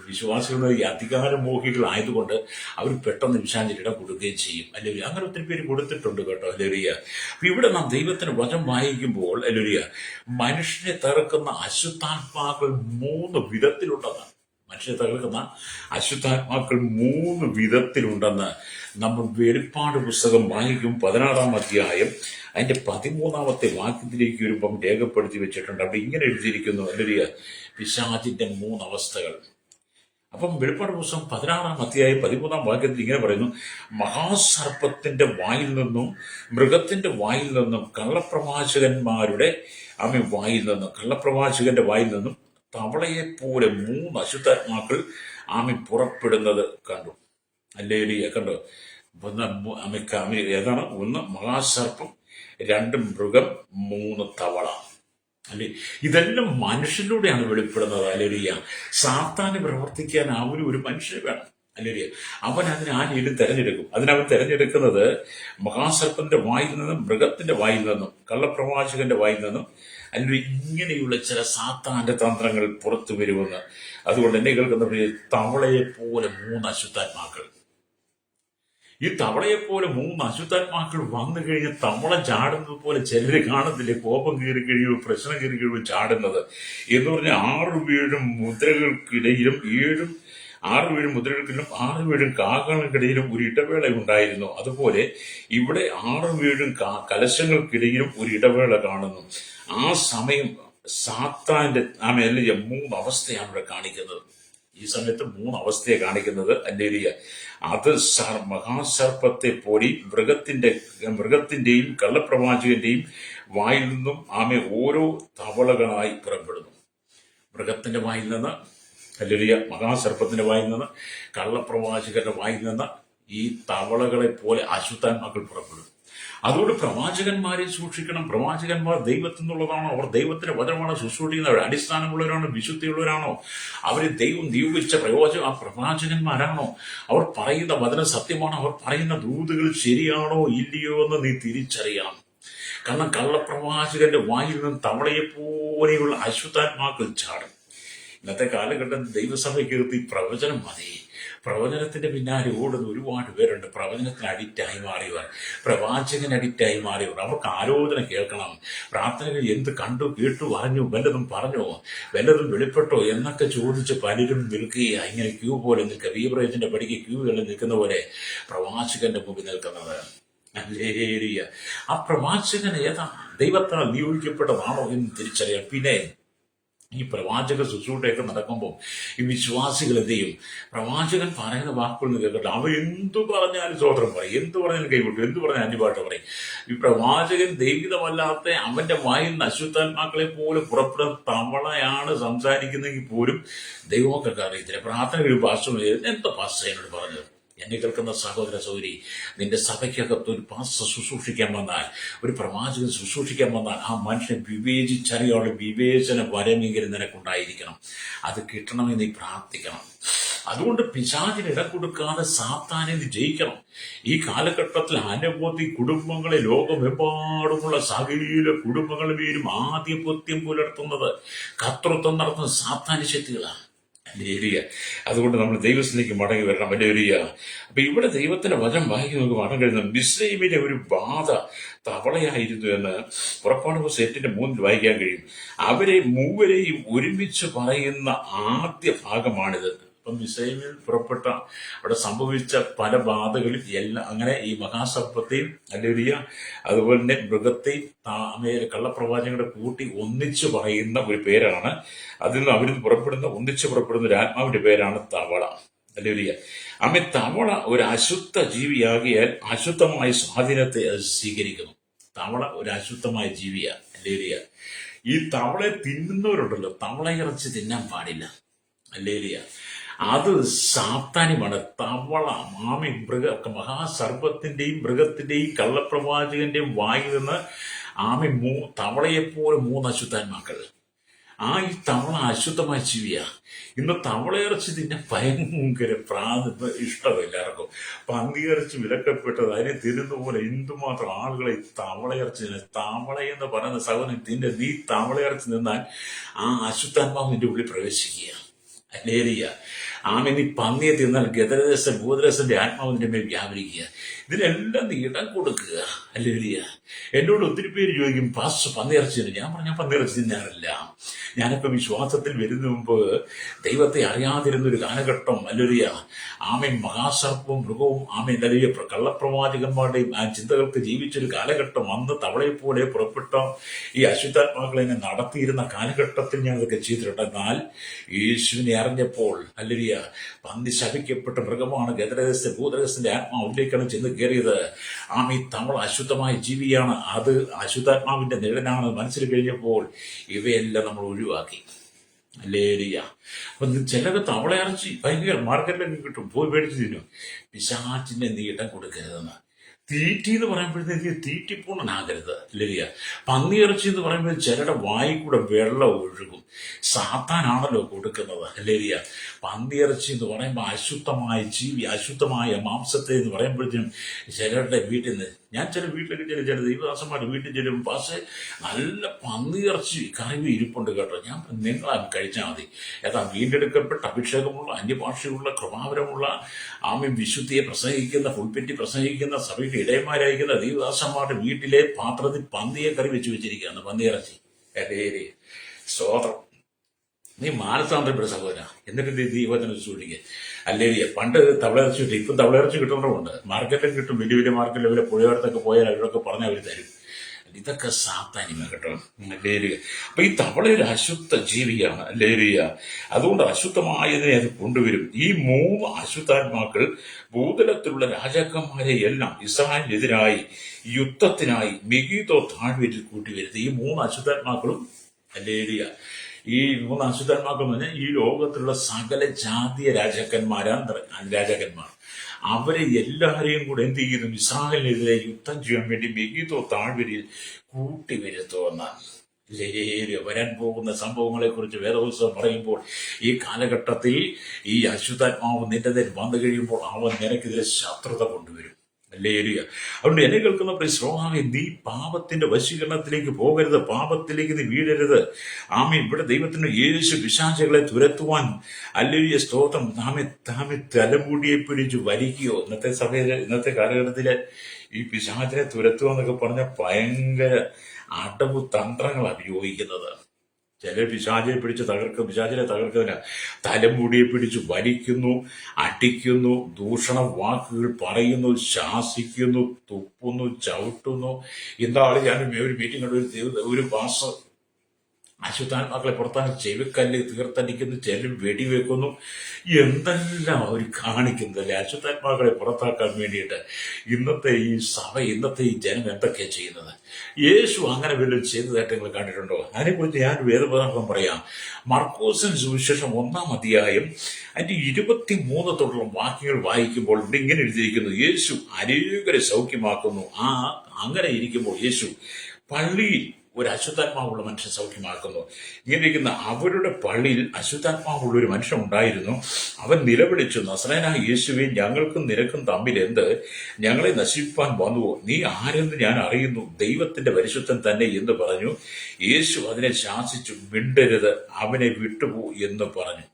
വിശ്വാസികൾ ഈ അധികാരമോഹികളായതുകൊണ്ട് അവർ പെട്ടെന്ന് പിശാചിന് ഇടം കൊടുക്കുകയും ചെയ്യും. അല്ലെ, അങ്ങനെ ഒത്തിരി പേര് കൊടുത്തിട്ടുണ്ട് കേട്ടോ. അല്ലേറിയ. അപ്പൊ ഇവിടെ നാം ദൈവത്തിന് വചനം വായിക്കുമ്പോൾ അല്ലേറിയ, മനുഷ്യനെ തകർക്കുന്ന അശുദ്ധാത്മാക്കൾ 3 വിധത്തിലുണ്ടെന്ന്. മനുഷ്യനെ തകർക്കുന്ന അശുദ്ധാത്മാക്കൾ 3 വിധത്തിലുണ്ടെന്ന് നമ്മൾ വെളിപ്പാട് പുസ്തകം വായിക്കും 16-ാം അധ്യായം അതിന്റെ 13-ാമത്തെ വാക്യത്തിലേക്ക് വരുമ്പം രേഖപ്പെടുത്തി വെച്ചിട്ടുണ്ട്. അവിടെ ഇങ്ങനെ എഴുതിയിരിക്കുന്നു അല്ലേറിയ, പിശാചിന്റെ 3 അവസ്ഥകൾ. അപ്പം വെളിപ്പാട് പുസ്തകം 16-ാം അധ്യായം 13-ാം വാക്യത്തിൽ ഇങ്ങനെ പറയുന്നു: മഹാസർപ്പത്തിന്റെ വായിൽ നിന്നും മൃഗത്തിന്റെ വായിൽ നിന്നും കള്ളപ്രവാചകന്മാരുടെ കള്ളപ്രവാചകന്റെ വായിൽ നിന്നും തവളയെപ്പോലെ 3 അശുദ്ധാത്മാക്കൾ പുറപ്പെടുന്നത് കണ്ടു. അല്ലേലിയ, കണ്ടോ? ഏതാണ്? 1 മഹാസർപ്പം, 2 മൃഗം, 3 തവള. അല്ലെ, ഇതെല്ലാം മനുഷ്യനിലൂടെയാണ് വെളിപ്പെടുന്നത്. അല്ലേലിയ. സാത്താന് പ്രവർത്തിക്കാൻ അവന് ഒരു മനുഷ്യന് വേണം. അല്ലേലിയ. അവൻ അതിന് ആരെയും തെരഞ്ഞെടുക്കും. അതിനവൻ തെരഞ്ഞെടുക്കുന്നത് മഹാസർപ്പന്റെ വായിൽ നിന്നും മൃഗത്തിന്റെ വായിൽ നിന്നും കള്ളപ്രവാചകന്റെ വായിൽ നിന്നും അല്ലെങ്കിൽ ഇങ്ങനെയുള്ള ചില സാത്താന്റെ തന്ത്രങ്ങൾ പുറത്തു വരുമെന്ന്. അതുകൊണ്ട് എന്നെ കേൾക്കുന്ന തവളയെ പോലെ 3 അശുദ്ധാത്മാക്കൾ. ഈ തവളയെപ്പോലെ 3 അശുദ്ധാത്മാക്കൾ വന്നു കഴിഞ്ഞ് തവള ചാടുന്നത് പോലെ ചിലര് കാണത്തില്ലേ? കോപം കയറി കഴിയുമ്പോൾ, പ്രശ്നം കയറി കഴിയുമ്പോൾ ചാടുന്നത് എന്ന് പറഞ്ഞാൽ 6 മുദ്രകൾക്കിടയിലും 6 കാക്കകൾക്കിടയിലും ഒരു ഇടവേള ഉണ്ടായിരുന്നു. അതുപോലെ ഇവിടെ 6 കലശങ്ങൾക്കിടയിലും ഒരു ഇടവേള കാണുന്നു. ആ സമയം സാത്താന്റെ 3 അവസ്ഥയാണ് ഇവിടെ കാണിക്കുന്നത്. ഈ സമയത്ത് 3 അവസ്ഥയെ കാണിക്കുന്നത്. അല്ലേലിയ. അത് മഹാസർപ്പത്തെ പോലെ മൃഗത്തിന്റെയും കള്ളപ്രവാചകന്റെയും വായിൽ നിന്നും ഓരോ തവളകളായി പുറപ്പെടുന്നു. മൃഗത്തിന്റെ വായിൽ നിന്ന്, അല്ലേലിയ, മഹാസർപ്പത്തിന്റെ വായിൽ നിന്ന്, കള്ളപ്രവാചകന്റെ വായിൽ നിന്ന് ഈ തവളകളെ പോലെ അശുദ്ധാത്മാക്കൾ പുറപ്പെടും. അതുകൊണ്ട് പ്രവാചകന്മാരെ സൂക്ഷിക്കണം. പ്രവാചകന്മാർ ദൈവത്തിൽ നിന്നുള്ളതാണോ? അവർ ദൈവത്തിന്റെ വചനമാണ് ശുശ്രൂഷിക്കുന്നവർ? അടിസ്ഥാനമുള്ളവരാണോ? വിശുദ്ധിയുള്ളവരാണോ? അവരെ ദൈവം നിയോഗിച്ച പ്രവാചകന്മാരാണോ? അവർ പറയുന്ന വചനം സത്യമാണോ? അവർ പറയുന്ന ദൂതുകൾ ശരിയാണോ ഇല്ലയോ എന്ന് നീ തിരിച്ചറിയണം. കാരണം കള്ളപ്രവാചകന്റെ വായിൽ നിന്ന് തവളയെപ്പോലെയുള്ള അശുദ്ധാത്മാക്കൾ ചാടും. ഇന്നത്തെ കാലഘട്ടത്തിൽ ദൈവസഭയ്ക്കകത്ത് ഈ പ്രവചനം മതി. പ്രവചനത്തിന്റെ പിന്നാലെ ഓടുന്ന ഒരുപാട് പേരുണ്ട്. പ്രവചനത്തിന് അഡിക്റ്റായി മാറിയവർ, പ്രവാചകൻ അഡിക്റ്റായി മാറിയവർ. അവർക്ക് ആലോചന കേൾക്കണം. പ്രാർത്ഥനകൾ എന്ത് കണ്ടു, കേട്ടു, അറിഞ്ഞു, വല്ലതും പറഞ്ഞോ, വല്ലതും വെളിപ്പെട്ടോ എന്നൊക്കെ ചോദിച്ച് പലരും നിൽക്കുകയാണ്. ഇങ്ങനെ ക്യൂ പോലെ നിൽക്കുക. ബീവറേജിന്റെ പടിക്ക് ക്യൂകളിൽ നിൽക്കുന്ന പോലെ പ്രവാചകന്റെ മുമ്പിൽ നിൽക്കുന്നത്. അല്ലേലൂയ. ആ പ്രവാചകൻ ഏതാണ്? ദൈവത്താൽ നിയോഗിക്കപ്പെട്ടതാണോ എന്ന് തിരിച്ചറിയാം. പിന്നെ ഈ പ്രവാചക ശുശ്രൂഷയൊക്കെ നടക്കുമ്പോൾ ഈ വിശ്വാസികൾ എന്ത് ചെയ്യും? പ്രവാചകൻ പറയുന്ന വാക്കുകൾ കേൾക്കട്ടെ. അവൻ എന്തു പറഞ്ഞാലും സ്തോത്രം പറയും, എന്തു പറഞ്ഞാലും കൈവിട്ടു, എന്തു പറഞ്ഞാൽ അന്യപാട്ട് പറയും. ഈ പ്രവാചകൻ ദൈവികമല്ലാത്ത അവന്റെ വായിൽ നിന്ന് അശുദ്ധാത്മാക്കളെ പോലെ പുറപ്പെടുന്ന തവളയാണ് സംസാരിക്കുന്നെങ്കിൽ പോലും ദൈവമൊക്കെ അറിയത്തില്ല. പ്രാർത്ഥന കഴിയുമ്പോൾ പാസ്റ്റർ എന്താ പാസ്റ്റർ എന്നോട് പറഞ്ഞത്? എന്നെ കേൾക്കുന്ന സഹോദര സഹോദരി, നിന്റെ സഭയ്ക്കകത്ത് ഒരു പാസ്റ്റർ ശുശ്രൂഷിക്കാൻ വന്നാൽ, ഒരു പ്രവാചകൻ ശുശ്രൂഷിക്കാൻ വന്നാൽ, ആ മനുഷ്യനെ വിവേചിച്ചറിയാനുള്ള വിവേചന വരമെങ്കിലും നിനക്കുണ്ടായിരിക്കണം. അത് കിട്ടണമെന്ന് നീ പ്രാർത്ഥിക്കണം. അതുകൊണ്ട് പിശാചിന് ഇടം കൊടുക്കാതെ സാത്താനെ ജയിക്കണം. ഈ കാലഘട്ടത്തിൽ അനവധി കുടുംബങ്ങളെ, ലോകമെമ്പാടുമുള്ള സകല കുടുംബങ്ങളുടെ പേരും ആധിപത്യം പുലർത്തുന്നത്, കർത്തൃത്വം നടത്തുന്ന സാത്താന്യ ശക്തികളാണ്. അല്ലേലൂയ. അതുകൊണ്ട് നമ്മൾ ദൈവത്തിലേക്ക് മടങ്ങി വരണം. അല്ലേലൂയ. അപ്പൊ ഇവിടെ ദൈവത്തിന്റെ വചനം വായിക്കും. നമുക്ക് മടങ്ങി കഴിയുന്ന മിസ്രൈമിലെ ഒരു ബാധ തവളയായിരുന്നു എന്ന് പുറപ്പാട് പുസ്തകം 8:3 വായിക്കാൻ കഴിയും. അവരെ മൂവരെയും ഒരുമിച്ച് പറയുന്ന ആദ്യ ഭാഗമാണിത്. അപ്പം മിസ്രൈമിൽ പുറപ്പെട്ട അവിടെ സംഭവിച്ച പല ബാധകളും എല്ലാം അങ്ങനെ ഈ മഹാസർപ്പത്തെയും അല്ലേലൂയ അതുപോലെ തന്നെ മൃഗത്തെയും കള്ളപ്രവാചകങ്ങളുടെ കൂട്ടി ഒന്നിച്ചു പറയുന്ന ഒരു പേരാണ്. അതിൽ നിന്ന് അവരിൽ ഒന്നിച്ചു പുറപ്പെടുന്ന ഒരു ആത്മാവിന്റെ പേരാണ് തവള. അല്ലേലൂയ. തവള ഒരു അശുദ്ധ ജീവിയാകിയാൽ അശുദ്ധമായ സ്വാധീനത്തെ അത് സ്വീകരിക്കുന്നു. തവള ഒരു അശുദ്ധമായ ജീവിയാണ്. അല്ലേലൂയ. ഈ തവളയെ തിന്നുന്നവരുണ്ടല്ലോ, തവള ഇറച്ചി തിന്നാൻ പാടില്ല. അല്ലേലൂയ. അത് സാത്താനുമാണ്. തവള മഹാസർപ്പത്തിന്റെയും മൃഗത്തിന്റെയും കള്ളപ്രവാചകന്റെയും വായിൽ നിന്ന് തവളയെപ്പോലെ 3 അശുദ്ധാത്മാക്കൾ. ഈ തവള അശുദ്ധമായ ജീവിയാ. ഇന്ന് തവളയിറച്ചി തിന്നാൻ ഭയങ്കര ഇഷ്ടം എല്ലാവർക്കും. പന്നിയിറച്ചി വിലക്കപ്പെട്ടത്, അതിനെ തിന്നുന്ന പോലെ എന്തുമാത്രം ആളുകളെ തവളയിറച്ചി തവളയെന്ന് പറയുന്ന സഹോദരൻ നീ തവളയിറച്ചി നിന്നാൽ ആ അശുദ്ധാത്മാവ് നിന്റെ ഉള്ളിൽ പ്രവേശിക്കുക. ഹല്ലേലൂയ. നീ പന്നിയെ തിന്നാൽ ഗദരദേശ ഭൂതരസന്റെ ആത്മാവിന്റെ മേൽ വ്യാപരിക്കുക. ഇതിനെല്ലാം നീ ഇടം കൊടുക്കുക. ഹല്ലേലൂയ. എന്നോട് ഒത്തിരി പേര് ചോദിക്കും, പാസ്റ്റർ പന്നിയിറച്ചി തിന്നു. ഞാൻ പറഞ്ഞ പന്നിയിറച്ചി തിന്നാറില്ല. ഞാനിപ്പോ വിശ്വാസത്തിൽ വരുന്ന മുമ്പ് ദൈവത്തെ അറിയാതിരുന്ന ഒരു കാലഘട്ടം. ഹല്ലേലൂയ. മഹാസർപ്പവും മൃഗവും ഹല്ലേലൂയ കള്ളപ്രവാചകന്മാരുടെയും ആ ചിന്തകൾക്ക് ജീവിച്ചൊരു കാലഘട്ടം. അന്ന് തവളയെപ്പോലെ പുറപ്പെട്ട ഈ അശുദ്ധാത്മാക്കളെ നടത്തിയിരുന്ന കാലഘട്ടത്തിൽ ഞാൻ അതൊക്കെ ചെയ്തിട്ടുണ്ട്. എന്നാൽ യേശുവിനെ അറിഞ്ഞപ്പോൾ ഹല്ലേലൂയ, പന്നി ശപിക്കപ്പെട്ട മൃഗമാണ്, ഗദരദേശ ഭൂതരസന്റെ ആത്മാവിലേക്കാണ് ചെന്ന് കയറിയത്. ഈ തവള അശുദ്ധമായ ജീവിയാണ്, അത് അശുദ്ധാത്മാവിന്റെ നിഴലാണ് മനസ്സിൽ കഴിഞ്ഞപ്പോൾ ഇവയെല്ലാം നമ്മൾ ഒഴിവാക്കി. ഹല്ലേലൂയ. അപ്പൊ ചിലർക്ക് തവളയിറച്ചി ഭയങ്കര മാർക്കറ്റിലൊക്കെ കിട്ടും, പോയി മേടിച്ച് തിന്നും. പിശാചിനെ നീ ഇടം കൊടുക്കരുതെന്ന്. തീറ്റി എന്ന് പറയുമ്പോഴത്തേക്ക് തീറ്റിപ്പൂർണ്ണനാകരുത്. ഹല്ലേലൂയ. പന്നിയിറച്ചി എന്ന് പറയുമ്പോൾ ചിലരുടെ വായിൽ കൂടെ വെള്ളം ഒഴുകും. സാത്താനാണല്ലോ കൊടുക്കുന്നത്. ഹല്ലേലൂയ. പന്നിയിറച്ചി എന്ന് പറയുമ്പോൾ അശുദ്ധമായ ജീവി, അശുദ്ധമായ മാംസത്തെ എന്ന് പറയുമ്പോഴത്തേനും ചിലരുടെ വീട്ടിൽ നിന്ന്, ഞാൻ ചില വീട്ടിലൊക്കെ ചില ദൈവദാസന്മാരുടെ വീട്ടിൽ ചെല്ലുമ്പോൾ പക്ഷേ നല്ല പന്നിയിറച്ചി കറിവ് ഇരിപ്പുണ്ട് കേട്ടോ. ഞാൻ നിങ്ങളാണ് കഴിച്ചാൽ മതി. വീണ്ടെടുക്കപ്പെട്ട അഭിഷേകമുള്ള അന്യഭാഷയുള്ള കൃപാവരമുള്ള വിശുദ്ധിയെ പ്രസംഗിക്കുന്ന പുൽപ്പറ്റി പ്രസംഗിക്കുന്ന സഭയുടെ ഇടയന്മാരായിരിക്കുന്ന ദൈവദാസന്മാരുടെ വീട്ടിലെ പാത്രത്തിൽ പന്നിയെ കറി വെച്ചിരിക്കുകയാണ്. പന്നിയിറച്ചി. സ്തോത്രം. നീ മാനസാന്തരപ്പെട്ട സഹോദര, എന്നിട്ട് ദൈവത്തിനെ സൂക്ഷിക്കുക. ഹല്ലേലൂയ. പണ്ട് തവളയിറച്ചി കിട്ടും, ഇപ്പം തവളയിറച്ചി കിട്ടുന്നതുകൊണ്ട് മാർക്കറ്റിൽ കിട്ടും. വലിയ വലിയ മാർക്കറ്റിൽ അവരെ പുഴയോരത്തൊക്കെ പോയാൽ അവരൊക്കെ പറഞ്ഞാൽ അവർ തരും. ഇതൊക്കെ സാത്താനിമ കേട്ടോ. ഹല്ലേലൂയ. അപ്പൊ ഈ തവള ഒരു അശുദ്ധ ജീവിയാണ്. ഹല്ലേലൂയ. അതുകൊണ്ട് അശുദ്ധമായതിനെ അത് കൊണ്ടുവരും. ഈ 3 അശുദ്ധാത്മാക്കൾ ഭൂതലത്തിലുള്ള രാജാക്കന്മാരെ എല്ലാം ഇസ്രായേലിനെതിരായി യുദ്ധത്തിനായി മെഗിദ്ദോ താഴ്വരയിൽ കൂട്ടിവരുത്തി. ഈ 3 അശുദ്ധാത്മാക്കളും ഹല്ലേലൂയ, ഈ 3 അശുദ്ധാത്മാക്കൾ എന്ന് പറഞ്ഞാൽ ഈ ലോകത്തിലുള്ള സകല ജാതീയ രാജാക്കന്മാർ അവരെ എല്ലാവരെയും കൂടെ എന്ത് ചെയ്യുന്നു? ഇസ്രായേലിനെതിരെ യുദ്ധം ചെയ്യാൻ വേണ്ടി മെഗിദ്ദോ താഴ്വരയിൽ കൂട്ടിവരുത്തുമെന്നാണ്. വരാൻ പോകുന്ന സംഭവങ്ങളെ കുറിച്ച് വേദപുസ്തകം പറയുമ്പോൾ ഈ കാലഘട്ടത്തിൽ ഈ അശുദ്ധാത്മാവ് നിന്റെ നേരെ വന്നു കഴിയുമ്പോൾ അവൻ നിനക്കെതിരെ ശത്രുത കൊണ്ടുവരും. ഹല്ലേലൂയ. അതുകൊണ്ട് എന്നെ കേൾക്കുന്ന ശ്രോതാവേ, നീ പാപത്തിന്റെ വശീകരണത്തിലേക്ക് പോകരുത്, പാപത്തിലേക്ക് നീ വീഴരുത്. ഇവിടെ ദൈവത്തിന് യേശു പിശാചുകളെ തുരത്തുവാൻ ഹല്ലേലൂയ സ്തോത്രം താമെ തലമുടിയെ പിടിച്ചു വലിക്കുകയോ. ഇന്നത്തെ കാലഘട്ടത്തില് ഈ പിശാചിനെ തുരത്തുക എന്നൊക്കെ പറഞ്ഞ ഭയങ്കര അടവ് തന്ത്രങ്ങളാണ് ഉപയോഗിക്കുന്നത്. ചിലർ പിശാചിനെ പിടിച്ച് പിശാചിനെ തകർക്കുന്നില്ല, തലമുടിയെ പിടിച്ച് വലിക്കുന്നു, അടിക്കുന്നു, ദൂഷണ വാക്കുകൾ പറയുന്നു, ശാസിക്കുന്നു, തുപ്പുന്നു, ചവിട്ടുന്നു. എന്താണ് ഞാൻ ഒരു മീറ്റിംഗ് കണ്ട ഒരു പാസ്റ്റർ അശുദ്ധാത്മാക്കളെ പുറത്താക്കി ചെവിക്കല്ല് തീർത്തടിക്കുന്നു, ചിലർ വെടിവെക്കുന്നു, എന്തെല്ലാം അവർ കാണിക്കുന്നതല്ലേ അശുദ്ധാത്മാക്കളെ പുറത്താക്കാൻ വേണ്ടിയിട്ട്. ഇന്നത്തെ ഈ സഭ, ഇന്നത്തെ ഈ ജനം എന്തൊക്കെയാണ് ചെയ്യുന്നത്? യേശു അങ്ങനെ വല്ലതും ചെയ്തതായിട്ട് നിങ്ങൾ കണ്ടിട്ടുണ്ടോ? അതിനെക്കുറിച്ച് ഞാൻ വേദപുസ്തകം പറയാം. മർക്കോസിന്റെ സുവിശേഷം 1-ാം അധ്യായം അതിന്റെ 23 തൊട്ടുള്ള വാക്യങ്ങൾ വായിക്കുമ്പോൾ ഇവിടെ ഇങ്ങനെ എഴുതിയിരിക്കുന്നു: യേശു അനേകരെ സൗഖ്യമാക്കുന്നു. അങ്ങനെ ഇരിക്കുമ്പോൾ യേശു പള്ളിയിൽ ഒരു അശുദ്ധാത്മാവുള്ള മനുഷ്യൻ സൗഖ്യമാക്കുന്നു. ഇങ്ങനെ ഇരിക്കുന്ന അവരുടെ പള്ളിയിൽ അശുദ്ധാത്മാവുള്ള ഒരു മനുഷ്യൻ ഉണ്ടായിരുന്നു. അവൻ നിലവിളിച്ചു, നസറേനായ യേശുവേ, ഞങ്ങൾക്കും നിനക്കും തമ്മിൽ എന്ത്? ഞങ്ങളെ നശിപ്പാൻ വന്നുവോ? നീ ആരെന്ന് ഞാൻ അറിയുന്നു, ദൈവത്തിന്റെ പരിശുദ്ധൻ തന്നെ എന്ന് പറഞ്ഞു. യേശു അതിനെ ശാസിച്ചു, മിണ്ടരുത്, അവനെ വിട്ടുപോ എന്ന് പറഞ്ഞു.